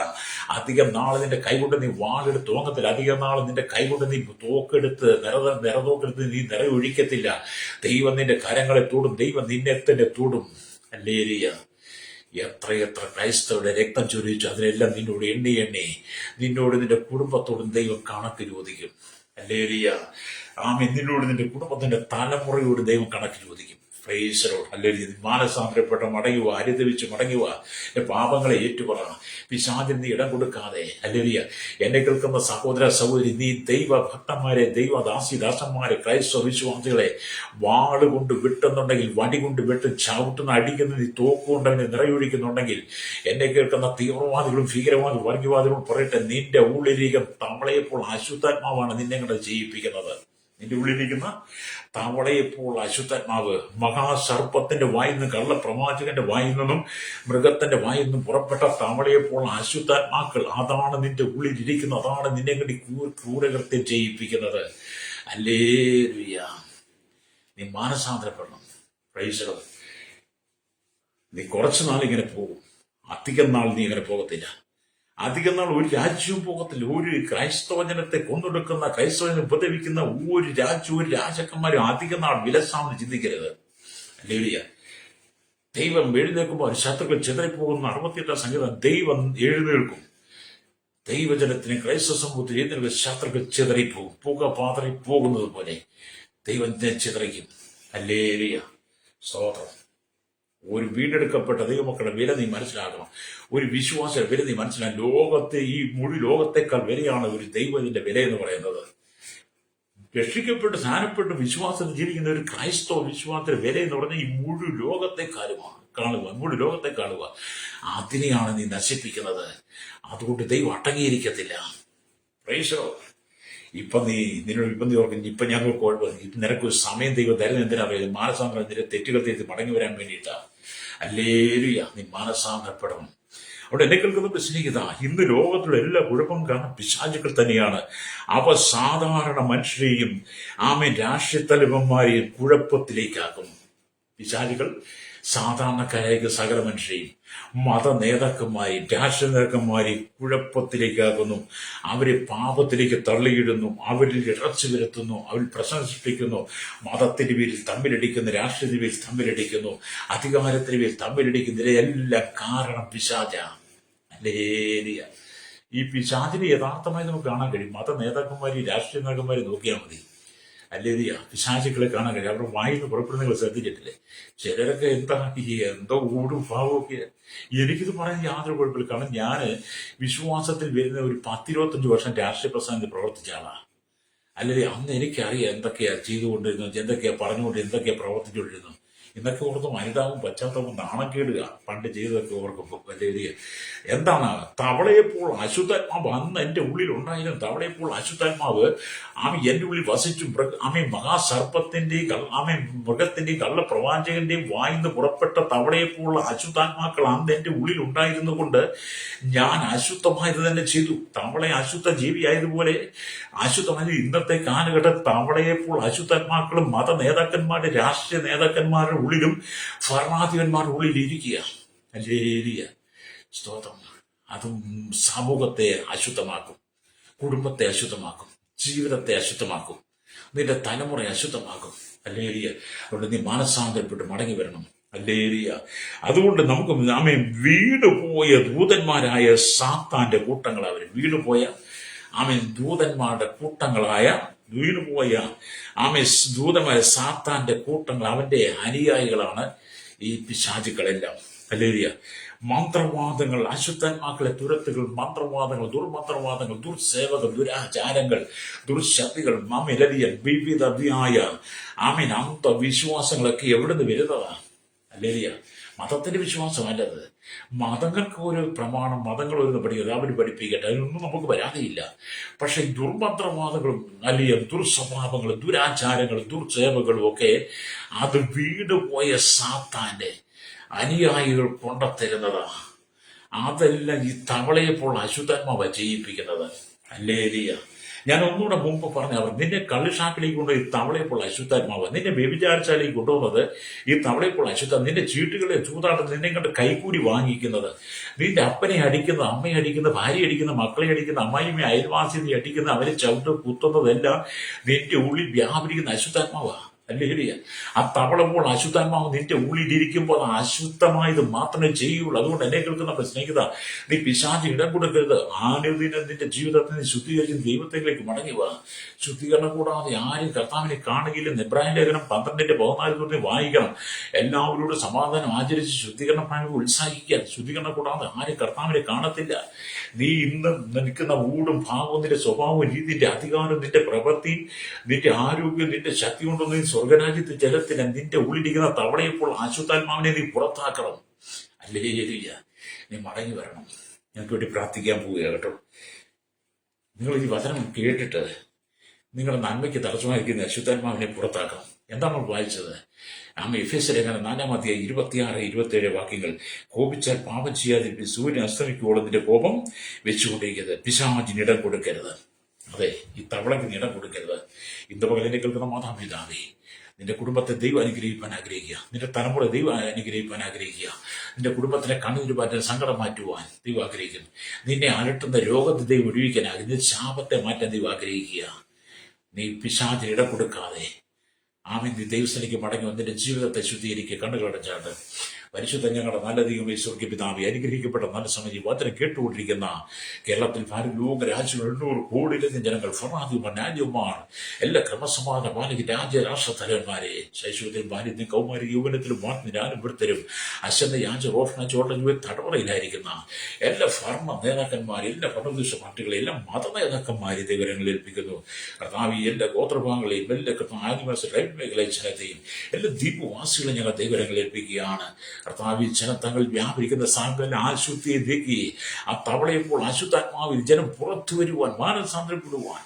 അധികം നാള് നിന്റെ കൈകൊണ്ട് നീ വാളെടുത്ത് തോങ്ങത്തില്ല. അധികം നാള് നിന്റെ കൈകൊണ്ട് നീ തോക്കെടുത്ത് നിറതോക്കെടുത്ത് നീ നിറയൊഴിക്കത്തില്ല. ദൈവം നിന്റെ കരങ്ങളെ തൊടും, ദൈവം നിന്നെ തന്നെ തൊടും. അല്ലേലിയ. എത്രയെത്ര ക്രൈസ്തവരുടെ രക്തം ചൊരിയിച്ചു, അതിനെല്ലാം നിന്നോട് എണ്ണി നിന്നോട് നിന്റെ കുടുംബത്തോടും ദൈവം കണക്ക് ചോദിക്കും. അല്ലേലിയ. നിന്നോട് നിന്റെ കുടുംബത്തിന്റെ തലമുറയോട് ദൈവം കണക്ക് ചോദിക്കും. പ്രൈസലോട്. അല്ലെങ്കിൽ മാനസാന്തരപ്പെട്ട മടങ്ങുക, അനുദവിച്ച് മടങ്ങുക, പാപങ്ങളെ ഏറ്റുപറ. പിശാചിന് നീ ഇടം കൊടുക്കാതെ. അല്ലേലിയ. എന്നെ കേൾക്കുന്ന സഹോദര സഹോദരി, നീ ദൈവഭക്തന്മാരെ, ദൈവദാസിദാസന്മാരെ, ക്രൈസ്തവ വിശ്വാസികളെ വാളുകൊണ്ട് വെട്ടുന്നുണ്ടെങ്കിൽ, വടി കൊണ്ട് വെട്ടും, ചവിട്ടുന്ന അടിക്കുന്ന നീ തോക്കുകൊണ്ടവനെ നിറയൊഴിക്കുന്നുണ്ടെങ്കിൽ, എന്നെ കേൾക്കുന്ന തീവ്രവാദികളും ഭീകരവാദികളും വർഗീയവാദികളും പറയട്ടെ, നിന്റെ ഉള്ളിലേക്ക് തവളയെപ്പോൾ അശുദ്ധാത്മാവാണ് നിന്നെ കൊണ്ട് ചെയ്യിപ്പിക്കുന്നത്. നിന്റെ ഉള്ളിലിരിക്കുന്ന തവളയെപ്പോൾ അശുദ്ധാത്മാവ്, മഹാസർപ്പത്തിന്റെ വായിൽ നിന്നും, കള്ളപ്രവാചകന്റെ വായിൽ നിന്നും, മൃഗത്തിന്റെ വായിൽ നിന്നും പുറപ്പെട്ട തവളയെപ്പോൾ അശുദ്ധാത്മാക്കൾ, അതാണ് നിന്റെ ഉള്ളിലിരിക്കുന്നത്. അതാണ് നിന്നെ കണ്ടി ക്രൂരകൃത്യം ചെയ്യിപ്പിക്കുന്നത്. ഹല്ലേലൂയ. നീ മാനസാന്തരപ്പെടണം. Praise the Lord. നീ കുറച്ചു നാൾ ഇങ്ങനെ പോകും, അധികം നാൾ നീ ഇങ്ങനെ പോകത്തില്ല. അധികം നാൾ ഒരു രാജ്യവും പോകത്തില്ല. ഒരു ക്രൈസ്തവ ജനത്തെ കൊന്നൊടുക്കുന്ന, ക്രൈസ്തവനെ ഉപദ്രവിക്കുന്ന ഒരു രാജ്യവും ഒരു രാജാക്കന്മാരും അധികം നാൾ വിലസാമെന്ന് ചിന്തിക്കരുത്. ഹല്ലേലൂയ. ദൈവം എഴുന്നേൽക്കുമ്പോൾ ശത്രുക്കൾ ചിതറിപ്പോകുന്ന 68 സംഗീതം. ദൈവം എഴുന്നേൽക്കും. ദൈവജനത്തിന്, ക്രൈസ്തവ സമൂഹത്തിൽ എഴുന്നേൽക്കുന്ന ശത്രുക്കൾ ചിതറിപ്പോകും. പുക പാതറി പോകുന്നത് പോലെ ദൈവം ചിതറിക്കും. ഹല്ലേലൂയ. സ്തോത്രം. ഒരു വീണ്ടെടുക്കപ്പെട്ട ദൈവമക്കളുടെ വില നീ മനസ്സിലാക്കണം. ഒരു വിശ്വാസിയുടെ വില നീ മനസ്സിലാക്കണം. ലോകത്തെ, ഈ മുഴു ലോകത്തെക്കാൾ വിലയാണ് ഒരു ദൈവത്തിന്റെ വില എന്ന് പറയുന്നത്. രക്ഷിക്കപ്പെട്ട് സ്ഥാനപ്പെട്ട് വിശ്വാസത്തിൽ ജീവിക്കുന്ന ഒരു ക്രൈസ്തവ വിശ്വാസത്തിന്റെ വില എന്ന് പറഞ്ഞാൽ ഈ മുഴു ലോകത്തെ മുഴു ലോകത്തെ കാണുക. അതിനെയാണ് നീ നശിപ്പിക്കുന്നത്. അതുകൊണ്ട് ദൈവം അടങ്ങിയിരിക്കത്തില്ല. Praise the Lord. നീ ഓർക്കുന്നു, ഇപ്പൊ ഞങ്ങൾക്ക് കുഴപ്പമില്ല, നിനക്കൊരു സമയം ദൈവം തരുന്ന എന്തിനാ പറയുന്നത്? മാനസാന്തരം, നിന്റെ തെറ്റുകൾ തിരുത്തി മടങ്ങി വരാൻ വേണ്ടിയിട്ടാണ്. ഹല്ലേലൂയ. നീ മാനസാന്തരപ്പെടണം. അവിടെ എന്നെ കേൾക്കുന്നത് സ്നേഹിത, ഇന്ന് ലോകത്തിലുള്ള എല്ലാ കുഴപ്പം കാരണം പിശാചുക്കൾ തന്നെയാണ്. അവ സാധാരണ മനുഷ്യരെയും രാഷ്ട്രീയ തലവന്മാരെയും കുഴപ്പത്തിലേക്കാക്കുന്നു. പിശാചുക്കൾ സാധാരണക്കാരായ സകല മനുഷ്യരെയും മത നേതാക്കന്മാരെയും രാഷ്ട്രീയ നേതാക്കന്മാരെയും കുഴപ്പത്തിലേക്കാക്കുന്നു. അവരെ പാപത്തിലേക്ക് തള്ളിയിടുന്നു, അവരിൽ ഇറച്ചു വരുത്തുന്നു, അവരിൽ പ്രശ്നം സൃഷ്ടിക്കുന്നു. മതത്തിന്റെ പേരിൽ തമ്മിലടിക്കുന്നു, രാഷ്ട്രീയത്തിന്റെ പേരിൽ തമ്മിലടിക്കുന്നു, അധികാരത്തിന്റെ പേരിൽ തമ്മിലടിക്കുന്നു. ഇതിനെല്ലാം കാരണം പിശാച. ഹല്ലേലൂയ. ഈ പിശാചിനെ യഥാർത്ഥമായി നമുക്ക് കാണാൻ കഴിയും. മത നേതാക്കന്മാരെയും രാഷ്ട്രീയ നേതാക്കന്മാരെയും നോക്കിയാൽ മതി. ഹല്ലേലൂയ. പിശാചുക്കളെ കാണാൻ കഴിയും. അവരുടെ വായിൽ നിന്ന് പുറപ്പെടുന്ന ശ്രദ്ധിച്ചിട്ടില്ലേ? ചിലരൊക്കെ എന്തോ ഊടും ഭാവമൊക്കെ. എനിക്കിത് പറയാൻ യാതൊരു കുഴപ്പമില്ല. കാരണം ഞാൻ വിശ്വാസത്തിൽ വരുന്ന ഒരു 10-25 വർഷം രാഷ്ട്രീയ പ്രസ്ഥാനത്തിൽ പ്രവർത്തിച്ച ആളാണ്. അല്ലെങ്കിൽ അന്ന് എനിക്കറിയാം എന്തൊക്കെയാ ചെയ്തുകൊണ്ടിരുന്നത്, എന്തൊക്കെയാ പറഞ്ഞുകൊണ്ട്, എന്തൊക്കെയാ പ്രവർത്തിച്ചുകൊണ്ടിരുന്നത്. ഇന്നൊക്കെ ഓർത്ത് അനുതാപവും പശ്ചാത്തലവും നാണം കേടുക. പണ്ട് ചെയ്തതൊക്കെ ഓർക്കുമ്പോൾ വലിയ എന്താണ് തവളയെപ്പോൾ അശുദ്ധാത്മാവ് അന്ന് എൻ്റെ ഉള്ളിൽ ഉണ്ടായിരുന്നു. തവളയെപ്പോൾ അശുദ്ധാത്മാവ് എൻ്റെ ഉള്ളിൽ വസിച്ചു. മഹാസർപ്പത്തിന്റെയും മൃഗത്തിന്റെയും കള്ളപ്രവാചകന്റെയും വായിന്ന് പുറപ്പെട്ട തവളയെപ്പോലുള്ള അശുദ്ധാത്മാക്കൾ അന്ന് എൻ്റെ ഉള്ളിൽ ഉണ്ടായിരുന്നു കൊണ്ട് ഞാൻ അശുദ്ധമായത് തന്നെ ചെയ്തു. തവള അശുദ്ധ ജീവിയായതുപോലെ അശുദ്ധമായത് ഇന്നത്തെ കാലഘട്ടം തവളയെപ്പോൾ അശുദ്ധാത്മാക്കളും മത നേതാക്കന്മാരുടെ, രാഷ്ട്രീയ നേതാക്കന്മാരുടെ ഉള്ളിലും ഭരണാധിപന്മാരുടെ ഉള്ളിൽ ഇരിക്കുക. അല്ലേ സ്തോത്രം. അതും സമൂഹത്തെ അശുദ്ധമാക്കും, കുടുംബത്തെ അശുദ്ധമാക്കും, ജീവിതത്തെ അശുദ്ധമാക്കും, നിന്റെ തലമുറ അശുദ്ധമാക്കും. അല്ലേലിയ. അതുകൊണ്ട് നീ മാനസാന്തരപ്പെട്ട് മടങ്ങി വരണം. അല്ലേലിയ. അതുകൊണ്ട് നമുക്ക് വീണുപോയ ദൂതന്മാരായ സാത്താന്റെ കൂട്ടങ്ങൾ, അവർ വീണുപോയ ദൂതന്മാരുടെ കൂട്ടങ്ങളായ വീണുപോയ ദൂതന്മാരെ സാത്താന്റെ കൂട്ടങ്ങൾ, അവന്റെ അനുയായികളാണ് ഈ പിശാചുക്കളെല്ലാം. അല്ലേലിയ. മന്ത്രവാദങ്ങൾ, അശുദ്ധാത്മാക്കളെ തുരത്തുകൾ, മന്ത്രവാദങ്ങൾ, ദുർമന്ത്രവാദങ്ങൾ, ദുർസേവകൾ, ദുരാചാരങ്ങൾ, ദുർശക്തികൾ, വിവിധമായ അന്ധവിശ്വാസങ്ങളൊക്കെ എവിടുന്ന് വരുന്നതാണ്? അല്ലേലിയ. മതത്തിന്റെ വിശ്വാസമല്ലത്. മതങ്ങൾക്ക് ഒരു പ്രമാണം, മതങ്ങൾ ഒരു പഠിക്കുക, അവർ പഠിപ്പിക്കട്ടെ, അതിനൊന്നും നമുക്ക് വരാതെയില്ല. പക്ഷെ ഈ ദുർമന്ത്രവാദങ്ങളും അല്ലെങ്കിൽ ദുർസ്വഭാവങ്ങളും ദുരാചാരങ്ങളും ദുർസേവകളും ഒക്കെ അത് വീടുപോയ സാത്താന്റെ അനുയായികൾ കൊണ്ടുത്തരുന്നതാ. അതെല്ലാം ഈ തവളയെപ്പോൾ അശുദ്ധാത്മാവ ചെയ്യിപ്പിക്കുന്നത്. അല്ലേലിയ. ഞാൻ ഒന്നുകൂടെ മുമ്പ് പറഞ്ഞ, അവർ നിന്നെ കള്ളുഷാപ്പിലേക്ക് കൊണ്ടുപോയി തവളയെപ്പോൾ അശുദ്ധാത്മാവ്, നിന്നെ വ്യഭിചാരശാലയ്ക്ക് കൊണ്ടുപോകുന്നത് ഈ തവളയെപ്പോൾ അശുദ്ധ, നിന്റെ ചീട്ടുകളെ ചൂതാട്ടം നിന്നെ കണ്ട് കൈക്കൂലി വാങ്ങിക്കുന്നത്, നിന്റെ അപ്പനെ അടിക്കുന്ന, അമ്മയെ അടിക്കുന്ന, ഭാര്യ അടിക്കുന്ന, മക്കളെ അടിക്കുന്ന, അമ്മായിമ്മയെ അയൽവാസിയെ അടിക്കുന്ന, അവരെ ചവിട്ട് കുത്തുന്നതെല്ലാം നിന്റെ ഉള്ളിൽ വ്യാപരിക്കുന്ന അശുദ്ധാത്മാവാ. അല്ലേലിയ. ആ തവളപ്പോൾ അശുദ്ധാത്മാവ് നിന്റെ ഉള്ളിലിരിക്കുമ്പോൾ അത് അശുദ്ധമായത് മാത്രമേ ചെയ്യുള്ളൂ. അതുകൊണ്ട് എന്നെ കേൾക്കുന്ന സ്നേഹിത, നീ പിശാചിന് ഇടം കൊടുക്കരുത്. ആനുദിനം നിന്റെ ജീവിതത്തെ നീ ശുദ്ധീകരിച്ച് ദൈവത്തിലേക്ക് മടങ്ങി വാ. ശുദ്ധീകരണം കൂടാതെ ആരും കർത്താവിനെ കാണുകയില്ലെന്ന് എബ്രാഹിം ലേഖനം 12:14 വായിക്കണം. എല്ലാവരോടും സമാധാനം ആചരിച്ച് ശുദ്ധീകരണം പ്രാപിക്കാൻ ഉത്സാഹിക്കുക. ശുദ്ധീകരണം കൂടാതെ ആരും കർത്താവിനെ കാണത്തില്ല. നീ ഇന്ന് നിൽക്കുന്ന ഊടും ഭാവവും, നിന്റെ സ്വഭാവവും, രീതിന്റെ അധികാരം, നിന്റെ പ്രവൃത്തി, നിന്റെ ആരോഗ്യം, നിന്റെ ശക്തി കൊണ്ടൊന്നും സ്വർഗരാജ്യത്തെ ജലത്തിന് നിന്റെ ഉള്ളിരിക്കുന്ന തവളയെപ്പോൾ അശുദ്ധാത്മാവിനെ നീ പുറത്താക്കണം. അല്ലേലിയ. നീ മടങ്ങി വരണം. ഞങ്ങൾക്ക് വേണ്ടി പ്രാർത്ഥിക്കാൻ പോവുക കേട്ടോ. നിങ്ങൾ ഈ വചനം കേട്ടിട്ട് നിങ്ങളുടെ നന്മയ്ക്ക് തടസ്സമായിരിക്കുന്ന അശുദ്ധാത്മാവിനെ പുറത്താക്കണം. എന്താണ് നമ്മൾ വായിച്ചത്? എഫേസ്യ ലേഖനം 4:26-27 വാക്യങ്ങൾ. കോപിച്ചാൽ പാപം ചെയ്യാതിരിക്കും, സൂര്യൻ അസ്തമിക്കുവോളം നിന്റെ കോപം വെച്ചുകൊണ്ടിരിക്കരുത്, പിശാചിന് ഇടം കൊടുക്കരുത്. അതെ, ഈ തവളയ്ക്ക് ഇടം കൊടുക്കരുത്. ഇന്ന് പകലിനെ കേൾക്കുന്ന മാതാപിതാവേ, നിന്റെ കുടുംബത്തെ ദൈവം അനുഗ്രഹിക്കാൻ ആഗ്രഹിക്കുക, നിന്റെ തലമുറ ദൈവം അനുഗ്രഹിക്കാൻ ആഗ്രഹിക്കുക, നിന്റെ കുടുംബത്തിലെ കണ്ണീര് മാറ്റാൻ, സങ്കടം മാറ്റുവാൻ ദൈവം ആഗ്രഹിക്കുന്നു. നിന്നെ അലട്ടുന്ന രോഗത്തെ ദൈവം ഒഴിവിക്കാൻ, നിന്റെ ശാപത്തെ മാറ്റാൻ ദൈവം ആഗ്രഹിക്കുക. നീ പിശാചിന് ഇടം കൊടുക്കാതെ നീ ദൈവസ്ഥലേക്ക് മടങ്ങി വന്നിന്റെ ജീവിതത്തെ ശുദ്ധീകരിക്കുക. കണ്ണുകളടച്ചാണ്ട് പരിശുദ്ധ ഞങ്ങളുടെ നല്ല ദൈവമേ, സ്വർഗ്ഗ പിതാവേ, അനുഗ്രഹിക്കപ്പെട്ട നല്ല സമയം വചനം കേട്ടുകൊണ്ടിരിക്കുന്ന കേരളത്തിൽ ലോക രാജ്യങ്ങൾ 800 കോടിയിലധികം ജനങ്ങൾ, ഭരണാധിപന്മാർ, രാജ്യവുമാണ്, എല്ലാ ക്രമസമാധാന പാലിക രാജ്യരാഷ്ട്ര തലവന്മാരെ, ശൈശവത്തിലും ബാല്യത്തിലും കൗമാരി യൗവനത്തിലും ഞാനും വൃത്തരും അശ്വന്ത യാച റോഷണ ചോട്ട തടവറയിലായിരിക്കുന്ന എല്ലാ ഭരണ നേതാക്കന്മാരെ, എല്ലാ ഭരണദേശ പാർട്ടികളെ, എല്ലാ മത നേതാക്കന്മാരെ ദൈവങ്ങളിൽ ഏൽപ്പിക്കുന്നു. കർത്താവ് എല്ലാ ഗോത്രഭാഗങ്ങളെയും, എല്ലാ ആദിവാസി റൈറ്റ് മേഖലയെ ജനത്തെയും, എല്ലാ ദ്വീപവാസികളെ ഞങ്ങൾ ദൈവങ്ങളിൽ ഏൽപ്പിക്കുകയാണ്. കർത്താവിൽ ജനം തങ്ങൾ വ്യാപരിക്കുന്ന സാങ്കല ആശുദ്ധിയെ നീക്കി ആ തവളയപ്പോൾ അശുദ്ധാത്മാവിൽ ജനം പുറത്തു വരുവാൻ, മാനസാന്തരപ്പെടുവാൻ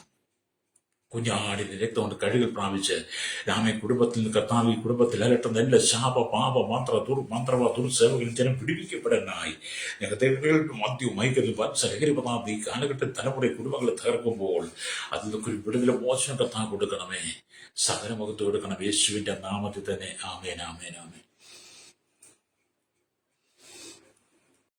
കുഞ്ഞാടിന്റെ രക്തം കൊണ്ട് കഴുകൽ പ്രാപിച്ച് കുടുംബത്തിൽ നിന്ന് കർത്താവ് കുടുംബത്തിൽ അലട്ടുന്ന എല്ലാ ശാപ പാപ മന്ത്രവ ദുർസേവകളിൽ ജനം പിടിപ്പിക്കപ്പെടാനായി ഞങ്ങൾ മദ്യവും ഐക്യത്തിൽ വത്സരകരിപതാം ഈ കാലഘട്ടത്തിൽ തലമുറ കുടുംബങ്ങളെ തകർക്കുമ്പോൾ അതിൽ നിന്നൊക്കെ ഒരു വിടുതല മോചനം കർത്താവ് കൊടുക്കണമേ. സകലമുഖത്ത് കൊടുക്കണം. യേശുവിന്റെ നാമത്തിൽ തന്നെ. ആമേൻ, ആമേൻ, ആമേൻ.